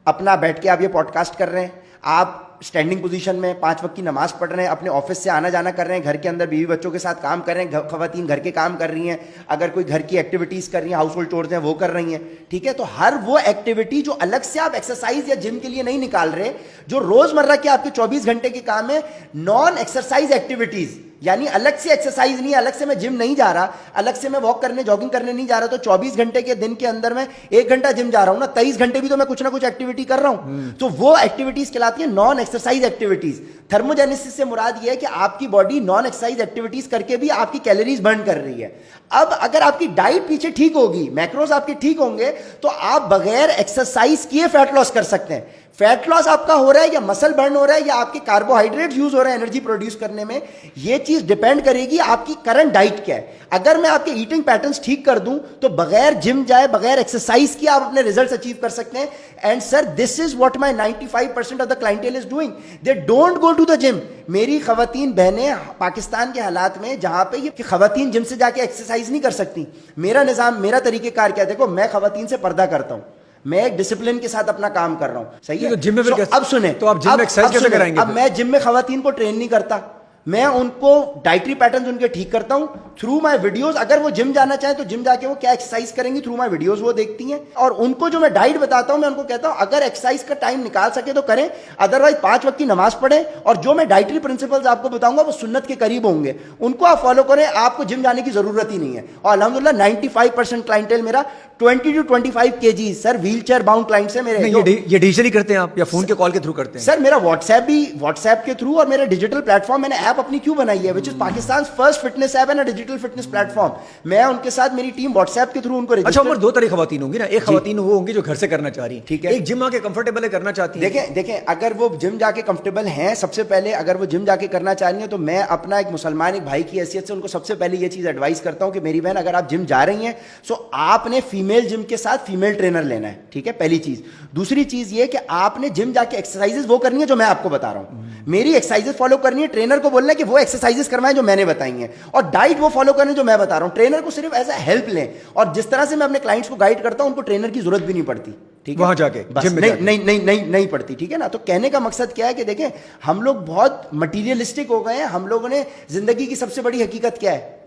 अपना बैठ के आप ये पॉडकास्ट कर रहे हैं, आप स्टैंडिंग पोजीशन में 5 वक्त की नमाज पढ़ रहे हैं, अपने ऑफिस से आना जाना कर रहे हैं, घर के अंदर बीवी बच्चों के साथ काम कर रहे हैं, खवातीन घर के काम कर रही हैं, अगर कोई घर की एक्टिविटीज कर रही हैं, हाउस होल्ड चोर्स हैं वो कर रही हैं, ठीक है। तो हर वो एक्टिविटी जो अलग से आप एक्सरसाइज या जिम के लिए नहीं निकाल रहे, जो रोजमर्रा के आपके 24 घंटे के काम है, नॉन एक्सरसाइज एक्टिविटीज, यानी अलग से एक्सरसाइज नहीं, अलग से मैं जिम नहीं जा रहा, अलग से मैं वॉक करने जॉगिंग करने नहीं जा रहा, तो 24 घंटे के दिन के अंदर मैं 1 घंटा जिम जा रहा हूं ना, 23 घंटे भी तो मैं कुछ ना कुछ एक्टिविटी कर रहा हूं। तो वो एक्टिविटीज कहलाती है नॉन एक्सरसाइज एक्टिविटीज। थर्मोजेनेसिस से मुराद ये है कि आपकी बॉडी नॉन एक्सरसाइज एक्टिविटीज करके भी आपकी कैलोरीज बर्न कर रही है। अब अगर आपकी डाइट पीछे ठीक होगी, मैक्रोज आपके ठीक होंगे, तो आप बगैर एक्सरसाइज किए फैट लॉस कर सकते हैं। फैट लॉस आपका हो रहा है या मसल बर्न हो रहा है या आपके कार्बोहाइड्रेट यूज हो रहे हैं एनर्जी प्रोड्यूस करने में, ये चीज डिपेंड करेगी आपकी करंट डाइट क्या है। अगर मैं आपके ईटिंग पैटर्न्स ठीक कर दूं तो बगैर जिम जाए, बगैर एक्सरसाइज किए आप अपने रिजल्ट्स अचीव कर सकते हैं। And sir, this is what my 95% of the clientele is doing, they don't go to the gym. मेरी खवातीन बहनें पाकिस्तान के हालात में, जहां पे ये खवातीन जिम से जाके एक्सरसाइज नहीं कर सकती, मेरा निजाम, मेरा तरीकेकार क्या है? देखो, मैं खवातीन से पर्दा करता हूं, मैं एक डिसिप्लिन के साथ अपना काम कर रहा हूं, सही है। तो जिम में फिर अब सुने, तो आप जिम में एक्सरसाइज कैसे कराएंगे? अब मैं जिम में खवातीन को ट्रेन नहीं करता, मैं उनको डाइटरी पैटर्न्स उनके ठीक करता हूं थ्रू माय वीडियोस। अगर वो जिम जाना चाहे तो जिम जाके वो क्या एक्सरसाइज करेंगी, थ्रू माय वीडियोस वो देखती हैं। और उनको जो मैं डाइट बताता हूं, मैं उनको कहता हूं अगर एक्सरसाइज का टाइम निकाल सके तो करें, अदरवाइज 5 वक्त की नमाज पढ़ें, और जो मैं डाइटरी प्रिंसिपल्स आपको बताऊंगा वो सुन्नत के करीब होंगे, उनको आप फॉलो करें, आपको जिम जाने की जरूरत ही नहीं है। और अल्हम्दुलिल्लाह 95% क्लाइंटेल मेरा 20 to 25 kg sir wheel chair bound clients है मेरे। ये डिजिटली करते हैं आप या फोन के कॉल के थ्रू करते हैं? सर मेरा व्हाट्सएप के थ्रू और मेरा डिजिटल प्लेटफॉर्म, मैंने ऐप ऐप अपनी क्यों बनाई है, which is Pakistan first fitness app and a digital fitness platform. मैं उनके साथ, मेरी टीम व्हाट्सएप के थ्रू उनको अच्छा उमर, दो तरह की खवातीन होंगी ना, एक खवातीन वो होंगी जो घर से करना चाह रही, ठीक है, एक जिम आके कंफर्टेबल है करना चाहती है। देखें अगर वो जिम जाके कंफर्टेबल हैं, सबसे पहले अगर वो जिम जाके करना चाह रही हैं, तो मैं अपना एक मुसलमान, एक भाई की हैसियत से उनको सबसे पहले ये चीज एडवाइस करता हूं कि मेरी बहन अगर आप जिम जा रही हैं तो आपने फीमेल जिम के साथ फीमेल ट्रेनर लेना है, ठीक है, पहली चीज। दूसरी चीज ये कि आपने जिम जाके एक्सरसाइजेस वो करनी है जो मैं आपको बता रहा हूं, मेरी एक्सरसाइजेस फॉलो करनी है, ट्रेनर को बोलना है कि वो एक्सरसाइजेस करवाएं जो मैंने बताई हैं, और डाइट वो फॉलो करनी है जो मैं बता रहा हूं। ट्रेनर को सिर्फ एज अ हेल्प लें, और जिस तरह से मैं अपने क्लाइंट्स को गाइड करता हूं उनको ट्रेनर की जरूरत भी नहीं पड़ती, ठीक है, वहां जाके बस नहीं पड़ती, ठीक है ना। तो कहने का मकसद क्या है कि देखें हम लोग बहुत मटीरियलिस्टिक हो गए हैं, हम लोगों ने जिंदगी की सबसे बड़ी हकीकत क्या है,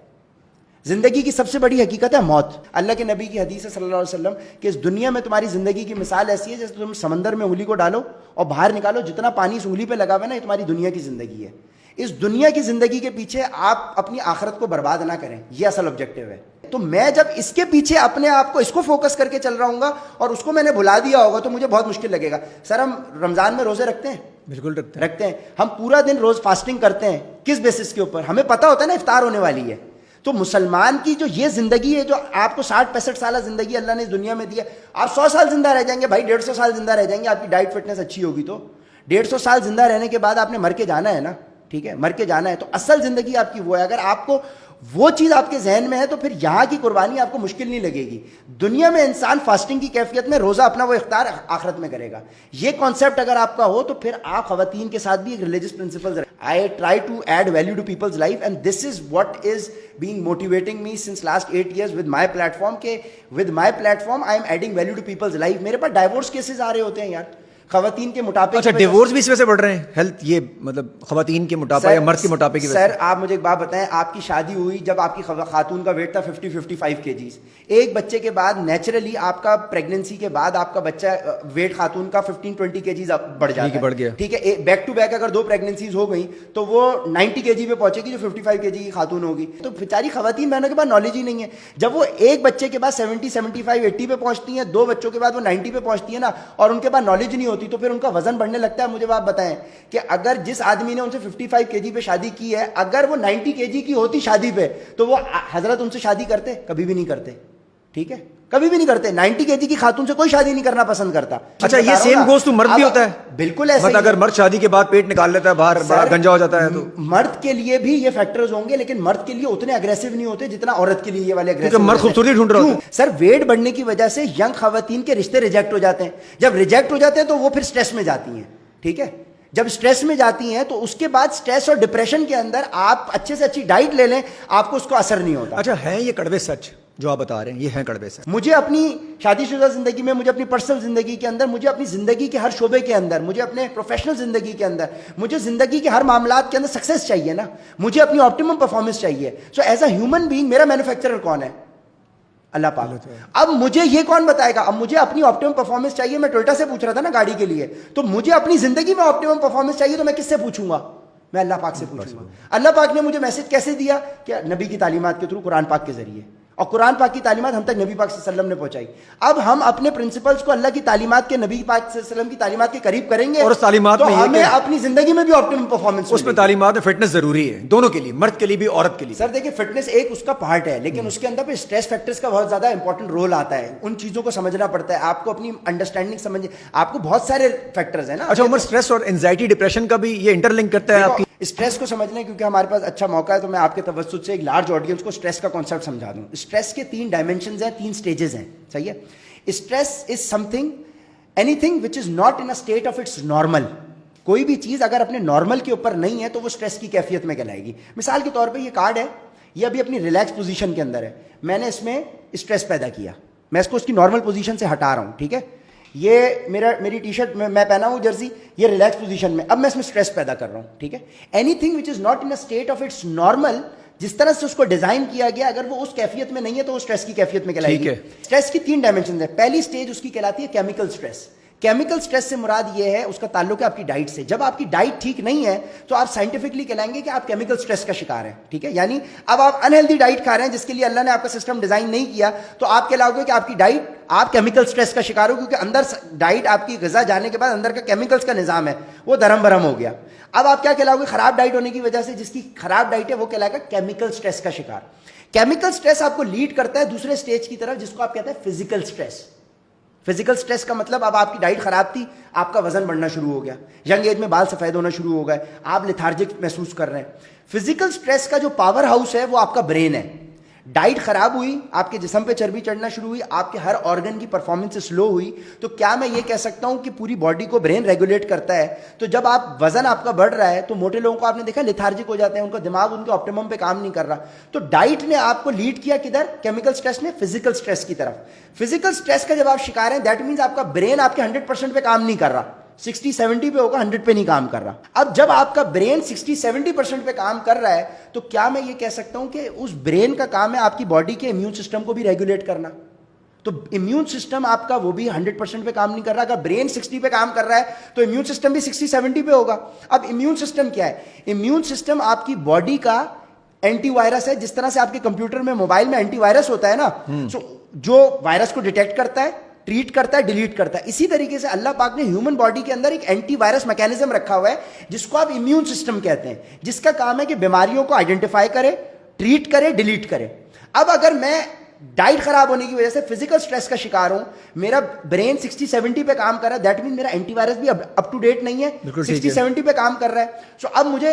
जिंदगी की सबसे बड़ी हकीकत है मौत। अल्लाह के नबी की हदीस है सल्लल्लाहु अलैहि वसल्लम कि इस दुनिया में तुम्हारी जिंदगी की मिसाल ऐसी है जैसे तुम समंदर में उंगली को डालो और बाहर निकालो, जितना पानी इस उंगली पे लगा हुआ है ना, ये तुम्हारी दुनिया की जिंदगी है। इस दुनिया की जिंदगी के पीछे आप अपनी आखिरत को बर्बाद ना करें, ये असल ऑब्जेक्टिव है। तो मैं जब इसके पीछे अपने आप को इसको फोकस करके चल रहा हूँ और उसको मैंने भुला दिया होगा तो मुझे बहुत मुश्किल लगेगा। सर हम रमजान में रोजे रखते हैं, बिल्कुल रखते हैं। हम पूरा दिन रोज फास्टिंग करते हैं, किस बेसिस के ऊपर? हमें पता होता है ना इफ्तार होने वाली है। तो मुसलमान की जो ये जिंदगी है, जो आपको 60-65 साल जिंदगी अल्लाह ने इस दुनिया में दिया, आप 100 साल जिंदा रह जाएंगे भाई, 150 साल जिंदा रह जाएंगे, आपकी डाइट फिटनेस अच्छी होगी तो 150 साल जिंदा रहने के बाद आपने मर के जाना है ना, ठीक है, मर के जाना है। तो असल जिंदगी आपकी वो है। अगर आपको वो चीज आपके जहन में है तो फिर यहां की कुर्बानी आपको मुश्किल नहीं लगेगी। दुनिया में इंसान फास्टिंग की कैफियत में रोजा अपना वो इफ्तार आखिरत में करेगा। ये कॉन्सेप्ट अगर आपका हो तो फिर आप खवातीन के साथ भी एक religious principles, I try to add value to people's life and this is what is being motivating me since last 8 years with my platform के with my platform I am adding value to people's life. मेरे पास divorce cases आ रहे होते हैं यार, खवातीन के मोटापे। अच्छा डिवोर्स भी इस वजह से बढ़ रहे हैं, हेल्थ, ये मतलब खवातीन के मोटापा या मर्द के मोटापे की वजह से? सर आप मुझे एक बात बताएं, आपकी शादी हुई जब आपकी खातून का वेट था 50-55 kgs, एक बच्चे के बाद नेचुरली आपका प्रेगनेंसी के बाद आपका बच्चा वेट खातून का 15-20 kgs बढ़ जाता है, बढ़ गया, ठीक है। बैक टू बैक अगर 2 प्रेगनेंसीज हो गई तो वो 90 kg पे पहुंचेगी जो 55 kg की खातून होगी। तो बेचारी खवातीन बहनों के पास नॉलेज ही नहीं है। जब वो एक बच्चे के बाद 70, 75, 80 पे पहुंचती हैं, 2 बच्चों के बाद वो 90 पे पहुंचती है ना, और उनके पास नॉलेज नहीं होती, तो फिर उनका वजन बढ़ने लगता है। मुझे आप बताएं कि अगर जिस आदमी ने उनसे 55 kg पे शादी की है, अगर वो 90 kg की होती शादी पे, तो वो हजरत उनसे शादी करते? कभी भी नहीं करते, ठीक है, कभी भी नहीं करते। 90 kg की खातून से कोई शादी नहीं करना पसंद करता। अच्छा ये सेम गोज टू मर्द भी होता है? बिल्कुल ऐसे। मतलब अगर मर्द शादी के बाद पेट निकाल लेता है बाहर, बड़ा गंजा हो जाता है, तो मर्द के लिए भी ये फैक्टर्स होंगे, लेकिन मर्द के लिए उतने अग्रेसिव नहीं होते जितना औरत के लिए ये वाले अग्रेसिव। मर्द खूबसूरती ढूंढ रहा होता है। सर वेट बढ़ने की वजह से यंग खवातीन के रिश्ते रिजेक्ट हो जाते हैं। जब रिजेक्ट हो जाते हैं तो वो फिर स्ट्रेस में जाती हैं, ठीक है। जब स्ट्रेस में जाती हैं तो उसके बाद स्ट्रेस और डिप्रेशन के अंदर आप अच्छे से अच्छी डाइट ले लें, आपको उसको असर नहीं होता। अच्छा है ये कड़वे सच जो आप बता रहे हैं, ये है कड़वे सच। मुझे अपनी शादीशुदा जिंदगी में, मुझे अपनी पर्सनल जिंदगी के अंदर, मुझे अपनी जिंदगी के हर शोबे के अंदर, मुझे अपने प्रोफेशनल जिंदगी के अंदर, मुझे जिंदगी के हर मामलात के अंदर सक्सेस चाहिए ना, मुझे अपनी ऑप्टिमम परफॉर्मेंस चाहिए। So as a human being मेरा मैन्युफैक्चरर कौन है? अल्लाह पाक। अब मुझे ये कौन बताएगा? अब मुझे अपनी ऑप्टिमम परफॉर्मेंस चाहिए, मैं टोयोटा से पूछ रहा था ना गाड़ी के लिए, तो मुझे अपनी जिंदगी में ऑप्टिमम परफॉर्मेंस चाहिए तो मैं किससे पूछूंगा? मैं अल्लाह पाक से पूछूंगा। अल्लाह पाक ने मुझे मैसेज कैसे दिया? कि नबी की तालीमात के थ्रू, कुरान पाक के जरिए, और कुरान पाक की तालीमात हम तक नबी पाक सल्लल्लाहु अलैहि वसल्लम ने पहुंचाई। अब हम अपने प्रिंसिपल्स को अल्लाह की तालीमात के, नबी पाक सल्लल्लाहु अलैहि वसल्लम की तालीमात के करीब करेंगे, और उस तालीमात तो में हमें अपनी जिंदगी में भी ऑप्टिमम परफॉर्मेंस, उसमें तालीमात में फिटनेस जरूरी है, दोनों के लिए, मर्द के लिए भी औरत के लिए। सर देखिए फिटनेस एक उसका पार्ट है, लेकिन उसके अंदर भी स्ट्रेस फैक्टर्स का बहुत ज्यादा इंपॉर्टेंट रोल आता है। उन चीजों को समझना पड़ता है, आपको अपनी अंडरस्टैंडिंग समझ, आपको बहुत सारे फैक्टर्स है ना। अच्छा उमर, स्ट्रेस और एंजाइटी डिप्रेशन का भी ये इंटरलिंक करता है आपकी? स्ट्रेस को समझने, क्योंकि हमारे पास अच्छा मौका है, तो मैं आपके तवज्जुह से एक लार्ज ऑडियंस को स्ट्रेस का कॉन्सेप्ट समझा दूं। स्ट्रेस के 3 डायमेंशंस हैं, 3 स्टेजेस हैं, सही है। Stress is something, anything which is not in a state of its normal. कोई भी चीज अगर अपने नॉर्मल के ऊपर नहीं है तो वो स्ट्रेस की कैफियत में कहलाएगी। मिसाल के तौर पर ये कार्ड है, ये अभी अपनी रिलैक्स पोजीशन के अंदर है, मैंने इसमें स्ट्रेस पैदा किया, मैं इसको उसकी नॉर्मल पोजीशन से हटा रहा हूं, ठीक है। ये मेरी टी शर्ट मैं पहना हूं जर्सी, ये रिलैक्स पोजीशन में, अब मैं इसमें स्ट्रेस पैदा कर रहा हूं, ठीक है। Anything which is not in a state of its normal, जिस तरह से उसको डिजाइन किया गया, अगर वो उस कैफियत में नहीं है तो वो स्ट्रेस की कैफियत में कहलाएगी। स्ट्रेस की 3 डायमेंशन है। पहली स्टेज उसकी कहलाती है केमिकल स्ट्रेस। केमिकल स्ट्रेस से मुराद ये है, उसका ताल्लुक है आपकी डाइट से। जब आपकी डाइट ठीक नहीं है तो आप साइंटिफिकली कहलाएंगे कि आप केमिकल स्ट्रेस का शिकार हैं, ठीक है। यानी अब आप अनहेल्दी डाइट खा रहे हैं जिसके लिए अल्लाह ने आपका सिस्टम डिजाइन नहीं किया, तो आप कहलाओगे कि आपकी डाइट, आप केमिकल स्ट्रेस का शिकार हो, क्योंकि अंदर डाइट, आपकी ग़िज़ा जाने के बाद अंदर का केमिकल्स का निज़ाम है वो दरम बरम हो गया। अब आप क्या कहलाओगे? खराब डाइट होने की वजह से, जिसकी खराब डाइट है वो कहलाएगा केमिकल स्ट्रेस का शिकार। केमिकल स्ट्रेस आपको लीड करता है दूसरे स्टेज की तरफ, जिसको आप कहते हैं फिजिकल स्ट्रेस। फिजिकल स्ट्रेस का मतलब अब आपकी डाइट खराब थी, आपका वजन बढ़ना शुरू हो गया, यंग एज में बाल सफेद होना शुरू हो गए, आप लेथार्जिक महसूस कर रहे हैं। फिजिकल स्ट्रेस का जो पावर हाउस है वो आपका ब्रेन है। डाइट खराब हुई, आपके जिस्म पे चर्बी चढ़ना शुरू हुई, आपके हर ऑर्गन की परफॉर्मेंस स्लो हुई, तो क्या मैं ये कह सकता हूं कि पूरी बॉडी को ब्रेन रेगुलेट करता है? तो जब आप वजन आपका बढ़ रहा है तो मोटे लोगों को आपने देखा लेथार्जिक हो जाते हैं, उनका दिमाग उनके ऑप्टिमम पे काम नहीं कर रहा। तो डाइट ने आपको लीड किया किधर? केमिकल स्ट्रेस ने फिजिकल स्ट्रेस की तरफ। फिजिकल स्ट्रेस का जब आप शिकार हैं, दैट मीन्स आपका ब्रेन आपके 100% पे काम नहीं कर रहा, 60-70 पे होगा, 100 पे नहीं काम कर रहा। अब जब आपका ब्रेन 60-70% पे काम कर रहा है, तो क्या मैं ये कह सकता हूं कि उस ब्रेन का काम है आपकी बॉडी के इम्यून सिस्टम को भी रेगुलेट करना? तो इम्यून सिस्टम आपका वो भी 100% पे काम नहीं कर रहा। अगर ब्रेन 60 पे काम कर रहा है तो इम्यून सिस्टम भी 60-70 पे होगा। अब इम्यून सिस्टम क्या है? इम्यून सिस्टम आपकी बॉडी का एंटीवायरस है। जिस तरह से आपके कंप्यूटर में, मोबाइल में एंटीवायरस होता है ना, जो वायरस को डिटेक्ट करता है, ट्रीट करता है, डिलीट करता है, इसी तरीके से अल्लाह पाक ने ह्यूमन बॉडी के अंदर एक एंटीवायरस मैकेनिज्म रखा हुआ है, जिसको आप इम्यून सिस्टम कहते हैं, जिसका काम है कि बीमारियों को आइडेंटिफाई करे, ट्रीट करे, डिलीट करे। अब अगर मैं डाइट खराब होने की वजह से फिजिकल स्ट्रेस का शिकार हूं, मेरा ब्रेन 60-70 पे काम कर रहा है, दैट मीन मेरा एंटीवायरस भी अप टू डेट नहीं है, 60-70 पे काम कर रहा है, सो अब मुझे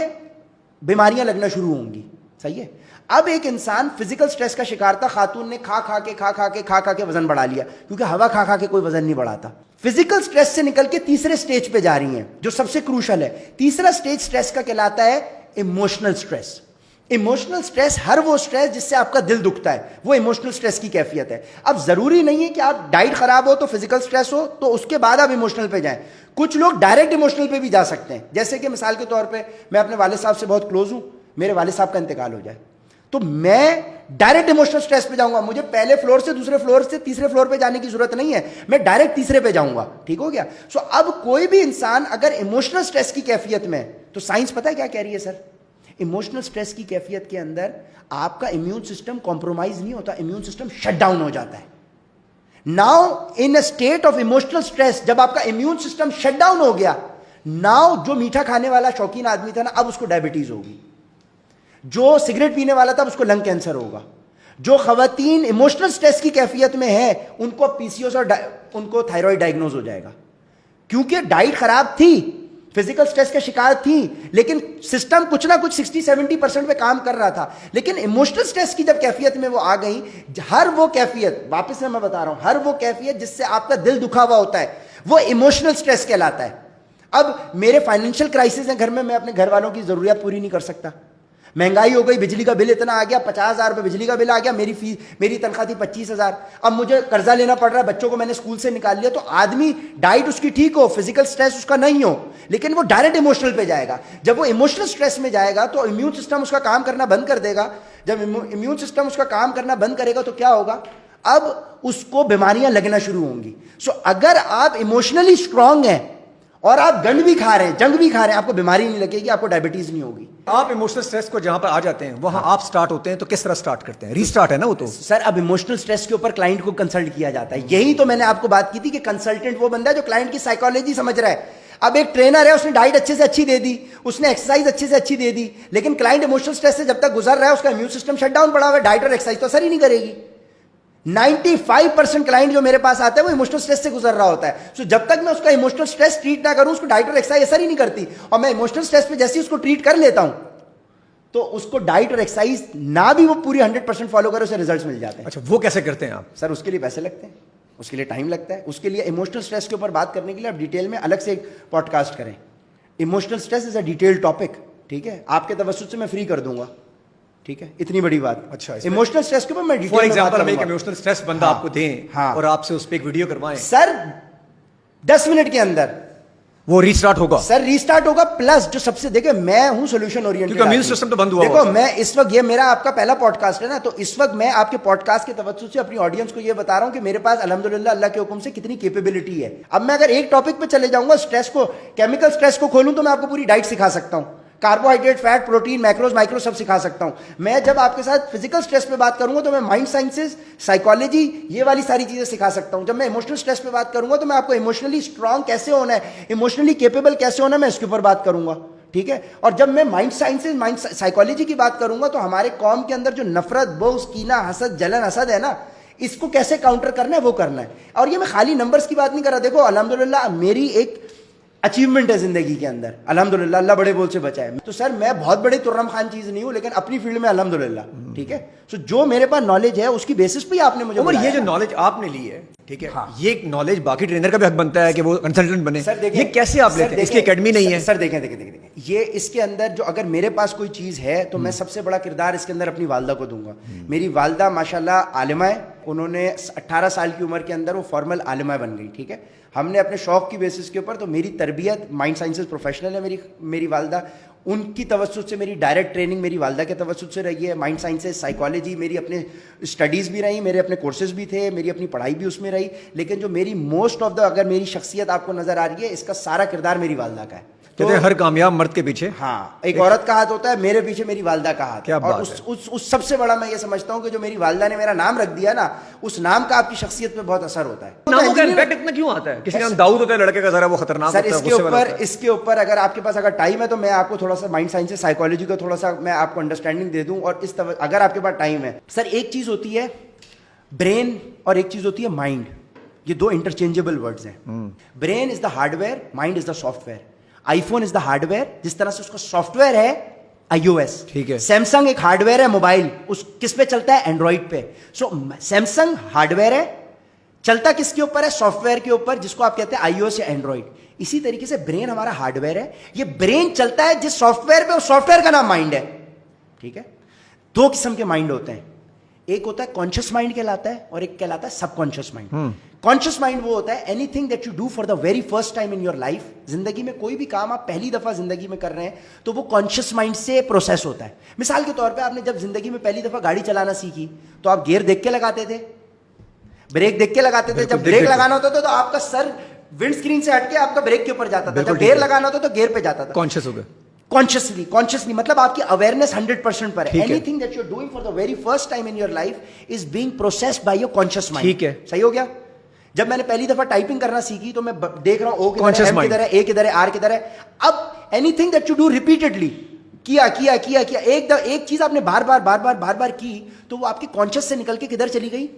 बीमारियां लगना शुरू होंगी। सही है। अब एक इंसान फिजिकल स्ट्रेस का शिकार था, खातून ने खा खा के वजन बढ़ा लिया, क्योंकि हवा खा खा के कोई वजन नहीं बढ़ाता। फिजिकल स्ट्रेस से निकल के तीसरे स्टेज पे जा रही हैं, जो सबसे क्रूशल है। तीसरा स्टेज स्ट्रेस का कहलाता है इमोशनल स्ट्रेस। इमोशनल स्ट्रेस, हर वो स्ट्रेस जिससे आपका दिल दुखता है, वो इमोशनल स्ट्रेस की कैफियत है। अब जरूरी नहीं है कि आप डाइट खराब हो तो फिजिकल स्ट्रेस हो तो उसके बाद आप इमोशनल पे जाएं। कुछ लोग डायरेक्ट इमोशनल पे भी जा सकते हैं। जैसे कि मिसाल के तौर पे मैं अपने वालिद साहब से बहुत क्लोज हूं, मेरे वालिद साहब का इंतकाल हो जाए तो मैं डायरेक्ट इमोशनल स्ट्रेस पे जाऊंगा। मुझे पहले फ्लोर से दूसरे फ्लोर से तीसरे फ्लोर पे जाने की जरूरत नहीं है, मैं डायरेक्ट तीसरे पे जाऊंगा। ठीक हो गया। सो अब कोई भी इंसान अगर इमोशनल स्ट्रेस की कैफियत में, तो साइंस पता है क्या कह रही है सर? इमोशनल स्ट्रेस की कैफियत के अंदर आपका इम्यून सिस्टम कॉम्प्रोमाइज नहीं होता, इम्यून सिस्टम शट डाउन हो जाता है। Now in a state of emotional stress, जब आपका इम्यून सिस्टम शट डाउन हो गया, नाउ जो मीठा खाने वाला शौकीन आदमी था ना, अब उसको डायबिटीज होगी। जो सिगरेट पीने वाला था उसको लंग कैंसर होगा। जो खवातीन इमोशनल स्ट्रेस की कैफियत में है उनको पीसीओएस और उनको थायराइड डायग्नोज हो जाएगा, क्योंकि डाइट खराब थी, फिजिकल स्ट्रेस का शिकार थी, लेकिन सिस्टम कुछ ना कुछ 60-70% पे काम कर रहा था। लेकिन इमोशनल स्ट्रेस की जब कैफियत में वो आ गई, हर वो कैफियत, वापस से मैं बता रहा हूं, हर वो कैफियत जिससे आपका दिल दुखा हुआ होता है वो इमोशनल स्ट्रेस कहलाता है। अब मेरे फाइनेंशियल क्राइसिस है घर में, मैं अपने घर वालों की जरूरियात पूरी नहीं कर सकता, महंगाई हो गई, बिजली का बिल इतना आ गया, 50,000 रुपये बिजली का बिल आ गया, मेरी तनख्वाह थी 25,000, अब मुझे कर्जा लेना पड़ रहा है, बच्चों को मैंने स्कूल से निकाल लिया। तो आदमी डाइट उसकी ठीक हो, फिजिकल स्ट्रेस उसका नहीं हो, लेकिन वो डायरेक्ट इमोशनल पे जाएगा। जब वो इमोशनल स्ट्रेस में जाएगा तो इम्यून सिस्टम उसका काम करना बंद कर देगा। जब इम्यून सिस्टम उसका काम करना बंद करेगा तो क्या होगा? अब उसको बीमारियां लगना शुरू होंगी। सो अगर आप इमोशनली स्ट्रांग हैं और आप गंद भी खा रहे हैं, जंग भी खा रहे हैं, आपको बीमारी नहीं लगेगी, आपको डायबिटीज नहीं होगी। आप इमोशनल स्ट्रेस को जहां पर आ जाते हैं वहां आप स्टार्ट होते हैं, तो किस तरह स्टार्ट करते हैं? रीस्टार्ट है ना वो तो। सर अब इमोशनल स्ट्रेस के ऊपर क्लाइंट को कंसल्ट किया जाता है। यही तो मैंने आपको बात की थी कि कंसल्टेंट वो बंदा है जो क्लाइंट की साइकोलॉजी समझ रहा है। अब एक ट्रेनर है, उसने डाइट अच्छे से अच्छी दे दी, उसने एक्सरसाइज अच्छे से अच्छी दे दी, लेकिन क्लाइंट इमोशनल स्ट्रेस से जब तक गुजर रहा है उसका इम्यून सिस्टम शट डाउन पड़ा हुआ है, डाइट और एक्सरसाइज तो असर ही नहीं करेगी। 95% क्लाइंट जो मेरे पास आता है वो इमोशनल स्ट्रेस से गुजर रहा होता है। सो जब तक मैं उसका इमोशनल स्ट्रेस ट्रीट ना करूं, उसको डाइट और एक्सरसाइज असर ही नहीं करती। और मैं इमोशनल स्ट्रेस पे जैसे ही उसको ट्रीट कर लेता हूं तो उसको डाइट और एक्सरसाइज ना भी वो पूरी 100% फॉलो करे, उसे रिजल्ट्स मिल जाते हैं। अच्छा, वो कैसे करते हैं आप? सर उसके लिए पैसे लगते हैं, उसके लिए टाइम लगता है, उसके लिए इमोशनल स्ट्रेस के ऊपर बात करने के लिए आप डिटेल में अलग से एक पॉडकास्ट करें। Emotional stress is a detailed topic, ठीक है, आपके तवज्जुह से मैं फ्री कर दूंगा, ठीक है, इतनी बड़ी बात। अच्छा, इमोशनल स्ट्रेस के ऊपर मैं डिटेल फॉर में बात एग्जांपल हम एक करूंगा। इमोशनल स्ट्रेस बंदा आपको दें हाँ। और आपसे उस पर एक वीडियो करवाएं, सर 10 मिनट के अंदर वो रीस्टार्ट होगा। सर रीस्टार्ट होगा, प्लस जो सबसे देखे मैं हूं सोल्यूशन ओरिएंटेड, क्योंकि इम्यून सिस्टम तो बंद हुआ देखो मैं इस वक्त, ये मेरा आपका पहला पॉडकास्ट है ना, तो इस वक्त मैं आपके पॉडकास्ट के तवज्जुह से अपनी ऑडियंस को ये बता रहा हूं कि मेरे पास अल्हम्दुलिल्लाह अल्लाह के हुक्म से कितनी कैपेबिलिटी है। अब मैं अगर एक टॉपिक पे चले जाऊंगा, स्ट्रेस को, केमिकल स्ट्रेस को खोलूं तो मैं आपको पूरी डाइट सिखा सकता हूं, carbohydrate, fat, protein, macros, micro सब सिखा सकता हूं। मैं जब आपके साथ फिजिकल स्ट्रेस पे बात करूंगा तो मैं माइंड साइंसेस, साइकोलॉजी, ये वाली सारी चीजें सिखा सकता हूं। जब मैं इमोशनल स्ट्रेस पे बात करूंगा तो मैं आपको इमोशनली स्ट्रांग कैसे होना है, इमोशनली कैपेबल कैसे होना है, मैं इसके ऊपर बात करूंगा। ठीक है। और जब मैं माइंड साइंसेज, माइंड साइकोलॉजी की बात करूंगा तो हमारे कौम के अंदर जो नफरत, बोझ, कीना, हसद, जलन, हसद है ना, इसको कैसे काउंटर करना है वो करना है। और ये मैं खाली नंबर्स की बात नहीं कर रहा। देखो अल्हम्दुलिल्लाह मेरी एक अचीवमेंट है जिंदगी के अंदर, अल्हम्दुलिल्लाह, अल्लाह बड़े बोल से बचाए। तो सर मैं बहुत बड़े तुर्रम खान चीज नहीं हूं, लेकिन अपनी फील्ड में अल्हम्दुलिल्लाह, ठीक है। सो जो मेरे पास नॉलेज है उसकी बेसिस पे ही आपने मुझे उमर, बुलाया। ये जो नॉलेज आपने ली है, ठीक है, हाँ। ये एक नॉलेज बाकी ट्रेनर का भी हक बनता है कि वो कंसल्टेंट बने। सर देखें, ये कैसे आप लेते हैं? इसकी एकेडमी नहीं है। सर देखें, ये इसके अंदर जो, अगर मेरे पास कोई चीज़ है तो मैं सबसे बड़ा किरदार इसके अंदर अपनी वालदा को दूंगा। मेरी वालदा माशाल्लाह आलिमा है, उन्होंने 18 साल की उम्र के अंदर वो फॉर्मल आलिमा बन गई, ठीक है। हमने अपने शौक की बेसिस के ऊपर, तो मेरी तरबियत माइंड साइंसेज प्रोफेशनल है मेरी वालदा, उनकी तवज्जुह से मेरी डायरेक्ट ट्रेनिंग मेरी वालदा के तवज्जुह से रही है। माइंड साइंसेज, साइकोलॉजी मेरी अपने स्टडीज़ भी रही, मेरे अपने कोर्सेज भी थे, मेरी अपनी पढ़ाई भी उसमें रही। लेकिन जो मेरी मोस्ट ऑफ द, अगर मेरी शख्सियत आपको नज़र आ रही है, इसका सारा किरदार मेरी वालदा का है। कहते हैं हर कामयाब मर्द के पीछे, हाँ, एक औरत का हाथ होता है, मेरे पीछे मेरी वालदा का हाथ। क्या और बात उस सबसे बड़ा मैं ये समझता हूँ कि जो मेरी वालदा ने मेरा नाम रख दिया ना, उस नाम का आपकी शख्सियत पे बहुत असर होता है। नामों का इम्पैक्ट इतना क्यों आता है? किसी का नाम दाऊद होता है लड़के का, जरा वो खतरनाक सर होता है। इसके ऊपर अगर आपके पास अगर टाइम है तो मैं आपको थोड़ा सा माइंड साइंस, साइकोलॉजी का थोड़ा सा मैं आपको अंडरस्टैंडिंग दे दूं। और अगर आपके पास टाइम है सर, एक चीज होती है ब्रेन और एक चीज होती है माइंड। ये दो इंटरचेंजेबल वर्ड्स हैं। Brain is the hardware, mind is the software. IPhone is the hardware, जिस तरह से उसका सॉफ्टवेयर है iOS, ठीक है। सैमसंग एक हार्डवेयर है मोबाइल, उस किस पे चलता है? एंड्रॉइड पे। सो सैमसंग हार्डवेयर है, चलता किसके ऊपर है? सॉफ्टवेयर के ऊपर, जिसको आप कहते हैं iOS या एंड्रॉइड। इसी तरीके से ब्रेन हमारा हार्डवेयर है, ये ब्रेन चलता है जिस सॉफ्टवेयर पे, उस सॉफ्टवेयर का नाम माइंड है, ठीक है। दो किस्म के माइंड होते हैं, एक होता है कॉन्शियस माइंड कहलाता है, और एक कहलाता है सबकॉन्शियस माइंड। कॉन्शियस माइंड वो होता है anything that you do for the very first time in your life. जिंदगी में कोई भी काम आप पहली दफा जिंदगी में कर रहे हैं तो वो कॉन्शियस माइंड से प्रोसेस होता है। मिसाल के तौर पे आपने जब जिंदगी में पहली दफा गाड़ी चलाना सीखी तो आप गियर देख के लगाते थे, ब्रेक देख के लगाते थे। जब ब्रेक लगाना होता था तो आपका सर विंड स्क्रीन से हटके आपका ब्रेक के ऊपर जाता था, जब गियर लगाना होता तो गियर पे जाता था। कॉन्शियस हो गए, कॉन्शियसली मतलब आपकी अवेयरनेस 100% पर है। Anything that you are doing for the very first time in your life is being processed by your conscious mind, ठीक है। सही हो गया। जब मैंने पहली दफा टाइपिंग करना सीखी तो मैं देख रहा हूं ओ किधर है, एम किधर है, ए किधर है, आर किधर है। अब anything that you do repeatedly, किया एक चीज आपने बार बार की तो वो आपके कॉन्शियस से निकल के किधर चली गई?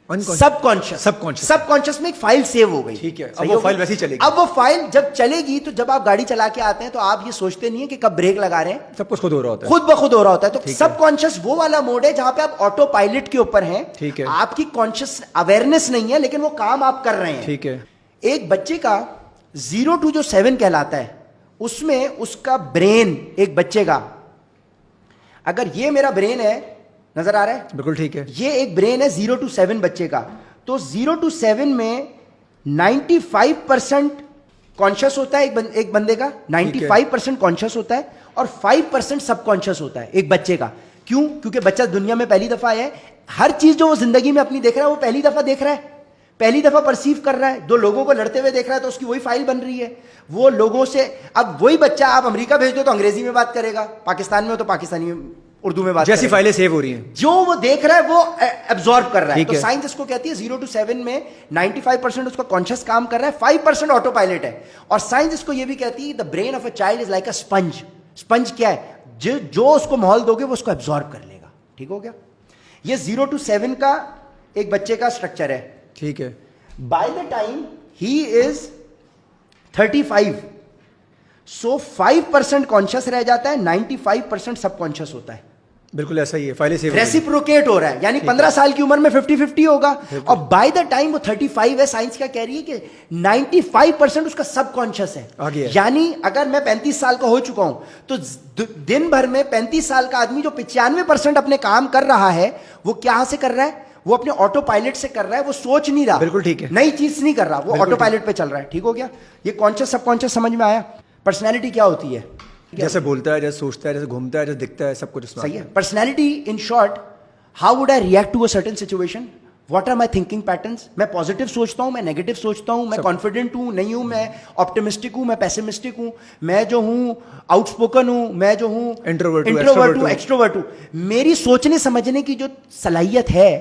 सबकॉन्शियस में एक फाइल सेव हो गई, ठीक है। अब वो फाइल वैसी चलेगी। अब वो फाइल जब चलेगी तो जब आप गाड़ी चला के आते हैं तो आप ये सोचते नहीं है कि कब ब्रेक लगा रहे हैं, सब कुछ खुद हो रहा होता है, खुद ब खुद हो रहा होता है। तो सबकॉन्शियस वो वाला मोड है जहां पे आप ऑटो पायलट के ऊपर हैं, ठीक है। आपकी कॉन्शियस अवेयरनेस नहीं है, लेकिन वो काम आप कर रहे हैं, ठीक है। एक बच्चे का 0 to 7 कहलाता है, उसमें उसका ब्रेन, एक बच्चे का, अगर ये मेरा ब्रेन है, नजर आ रहा है? बिल्कुल ठीक है। ये एक ब्रेन है 0 to 7 बच्चे का, तो 0 to 7 में 95% कॉन्शियस होता है एक बंदे का, 95% कॉन्शियस होता है और 5% सबकॉन्शियस होता है एक बच्चे का। क्यों? क्योंकि बच्चा दुनिया में पहली दफा है, हर चीज जो वो जिंदगी में अपनी देख रहा है वो पहली दफा देख रहा है, पहली दफा परसीव कर रहा है। दो लोगों को लड़ते हुए देख रहा है तो उसकी वही फाइल बन रही है। वो लोगों से, अब वही बच्चा आप अमेरिका भेज दो तो अंग्रेजी में बात करेगा, पाकिस्तान में हो तो पाकिस्तानी में, उर्दू में बात जैसी फाइलें सेव हो रही हैं, जो वो देख रहा है वो एब्जॉर्ब कर रहा है। तो है। साइंस इसको कहती है 0 to 7 में 95% उसका कॉन्शियस काम कर रहा है, 5% ऑटो पायलट है। और साइंस इसको ये भी कहती है the brain of a child is like a sponge. Sponge क्या है? जो उसको माहौल दोगे वो उसको एब्जॉर्ब कर लेगा, ठीक हो गया। ये 0 to 7 का एक बच्चे का स्ट्रक्चर है, ठीक है। By the time he is 35, so 5% conscious रह जाता है, 95% सबकॉन्शियस होता है। बिल्कुल ऐसा ही है, फाइलें सेव रेसिप्रोकेट हो रहा है, यानी 15 साल की उम्र में 50-50 होगा। और बाय द टाइम वो 35 है, साइंस क्या कह रही है कि 95% उसका सबकॉन्शियस है। आगे है। यानी अगर मैं 35 साल का हो चुका हूं तो दिन भर में 35 साल का आदमी जो 95% अपने काम कर रहा है वो क्या से कर रहा है? वो अपने ऑटो पायलट से कर रहा है, वो सोच नहीं रहा, बिल्कुल ठीक है, नई चीज नहीं कर रहा, वो ऑटो पायलट पे चल रहा है, ठीक हो गया। ये कॉन्शियस सबकॉन्शियस समझ में आया? पर्सनैलिटी क्या होती है? जैसे बोलता है, जैसे सोचता है, जैसे घूमता है, जैसे दिखता है, सब कुछ इसमें सही है। Personality in short, how would I react to a certain situation, what are my thinking patterns. मैं पॉजिटिव सोचता हूं, मैं नेगेटिव सोचता हूं, मैं कॉन्फिडेंट हूं, नहीं हूं, मैं ऑप्टिमिस्टिक हूं, मैं पेसिमिस्टिक हूं, मैं जो हूं आउटस्पोकन हूं, मैं जो हूं इंट्रोवर्ट हूं, एक्सट्रोवर्ट हूं। मेरी सोचने समझने की जो सलाहियत है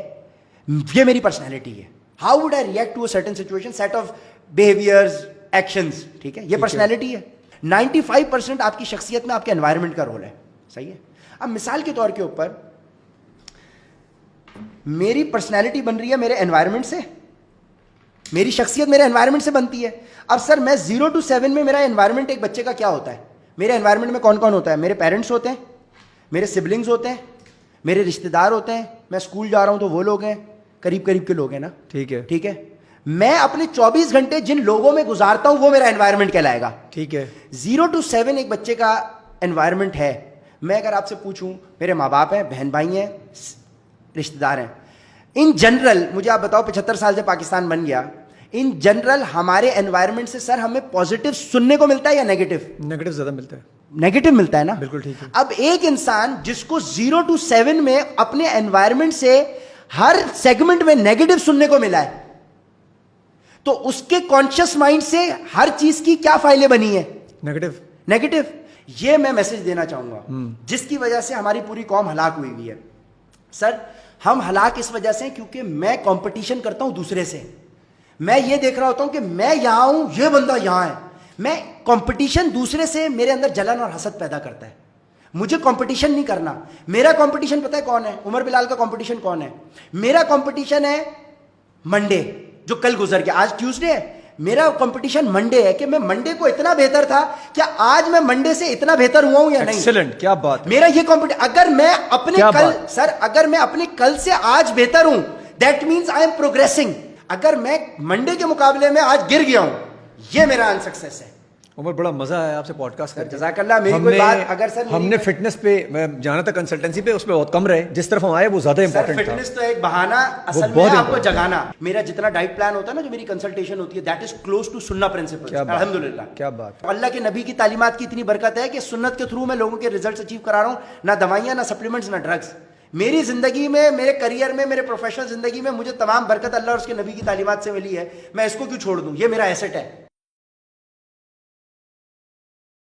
ये मेरी पर्सनैलिटी है। How would I react to a certain situation, set of behaviours, actions, ठीक है, ये पर्सनैलिटी है। 95% आपकी शख्सियत में आपके एनवायरनमेंट का रोल है। सही है। अब मिसाल के तौर के ऊपर मेरी पर्सनैलिटी बन रही है मेरे एनवायरनमेंट से, मेरी शख्सियत मेरे एनवायरनमेंट से बनती है। अब सर मैं 0 to 7 में मेरा एनवायरनमेंट एक बच्चे का क्या होता है? मेरे एनवायरनमेंट में कौन कौन होता है? मेरे पेरेंट्स होते हैं, मेरे सिबलिंग्स होते हैं, मेरे रिश्तेदार होते हैं, मैं स्कूल जा रहा हूं तो वो लोग हैं, करीब करीब के लोग हैं ना। ठीक है, ठीक है। मैं अपने 24 घंटे जिन लोगों में गुजारता हूं वो मेरा एनवायरनमेंट कहलाएगा। ठीक है। 0 to 7 एक बच्चे का एनवायरनमेंट है। मैं अगर आपसे पूछूं, मेरे माँ बाप हैं, बहन भाई हैं, रिश्तेदार हैं, इन जनरल मुझे आप बताओ 75 साल से पाकिस्तान बन गया, इन जनरल हमारे एनवायरनमेंट से सर हमें पॉजिटिव सुनने को मिलता है या नेगेटिव? नेगेटिव ज्यादा मिलता है। नेगेटिव मिलता है ना। बिल्कुल ठीक है। अब एक इंसान जिसको 0 to 7 में अपने एनवायरनमेंट से हर सेगमेंट में नेगेटिव सुनने को मिला है, तो उसके कॉन्शियस माइंड से हर चीज की क्या फाइलें बनी है? नेगेटिव। नेगेटिव। ये मैं मैसेज देना चाहूंगा, जिसकी वजह से हमारी पूरी कौम हलाक हुई हुई है। सर हम हलाक इस वजह से क्योंकि मैं कंपटीशन करता हूं दूसरे से। मैं ये देख रहा होता हूं कि मैं यहां हूं, ये बंदा यहां है। मैं कंपटीशन दूसरे से मेरे अंदर जलन और हसद पैदा करता है। मुझे कंपटीशन नहीं करना। मेरा कंपटीशन पता है कौन है? उमर बिलाल का कंपटीशन कौन है? मेरा कंपटीशन है मंडे, जो कल गुजर गया, आज ट्यूसडे है। मेरा कंपटीशन मंडे है कि मैं मंडे को इतना बेहतर था, क्या आज मैं मंडे से इतना बेहतर हुआ हूं या नहीं? एक्सीलेंट, क्या बात। मेरा ये कंपटीशन, अगर मैं अपने कल सर अगर मैं अपने कल से आज बेहतर हूं, that means I am progressing. अगर मैं मंडे के मुकाबले में आज गिर गया हूं, ये मेरा अनसक्सेस है। उमर बड़ा मजा आया आपसे पॉडकास्ट करके। जज़ाकल्लाह। मेरी कोई बात अगर सर हमने फिटनेस पे जाना था, कंसल्टेंसी पे उस पे बहुत कम रहे, जिस तरफ हम आए वो ज्यादा इंपॉर्टेंट था। फिटनेस तो एक बहाना, असल में आपको जगाना। मेरा जितना डाइट प्लान होता है ना, जो मेरी कंसल्टेशन होती है, दैट इज क्लोज टू सुन्ना प्रिंसिपल। अल्हम्दुलिल्लाह। क्या बात। अल्लाह के नबी की तालीमात की इतनी बरकत है कि सुन्नत के थ्रू मैं लोगों के रिजल्ट अचीव करा रहा हूं, ना दवाइयां, ना सप्लीमेंट्स, ना ड्रग्स। मेरी जिंदगी में, मेरे करियर में, मेरे प्रोफेशनल जिंदगी में मुझे तमाम बरकत अल्लाह और उसके नबी की तालीमात से मिली है। मैं इसको क्यों छोड़ दूं? ये मेरा एसेट है।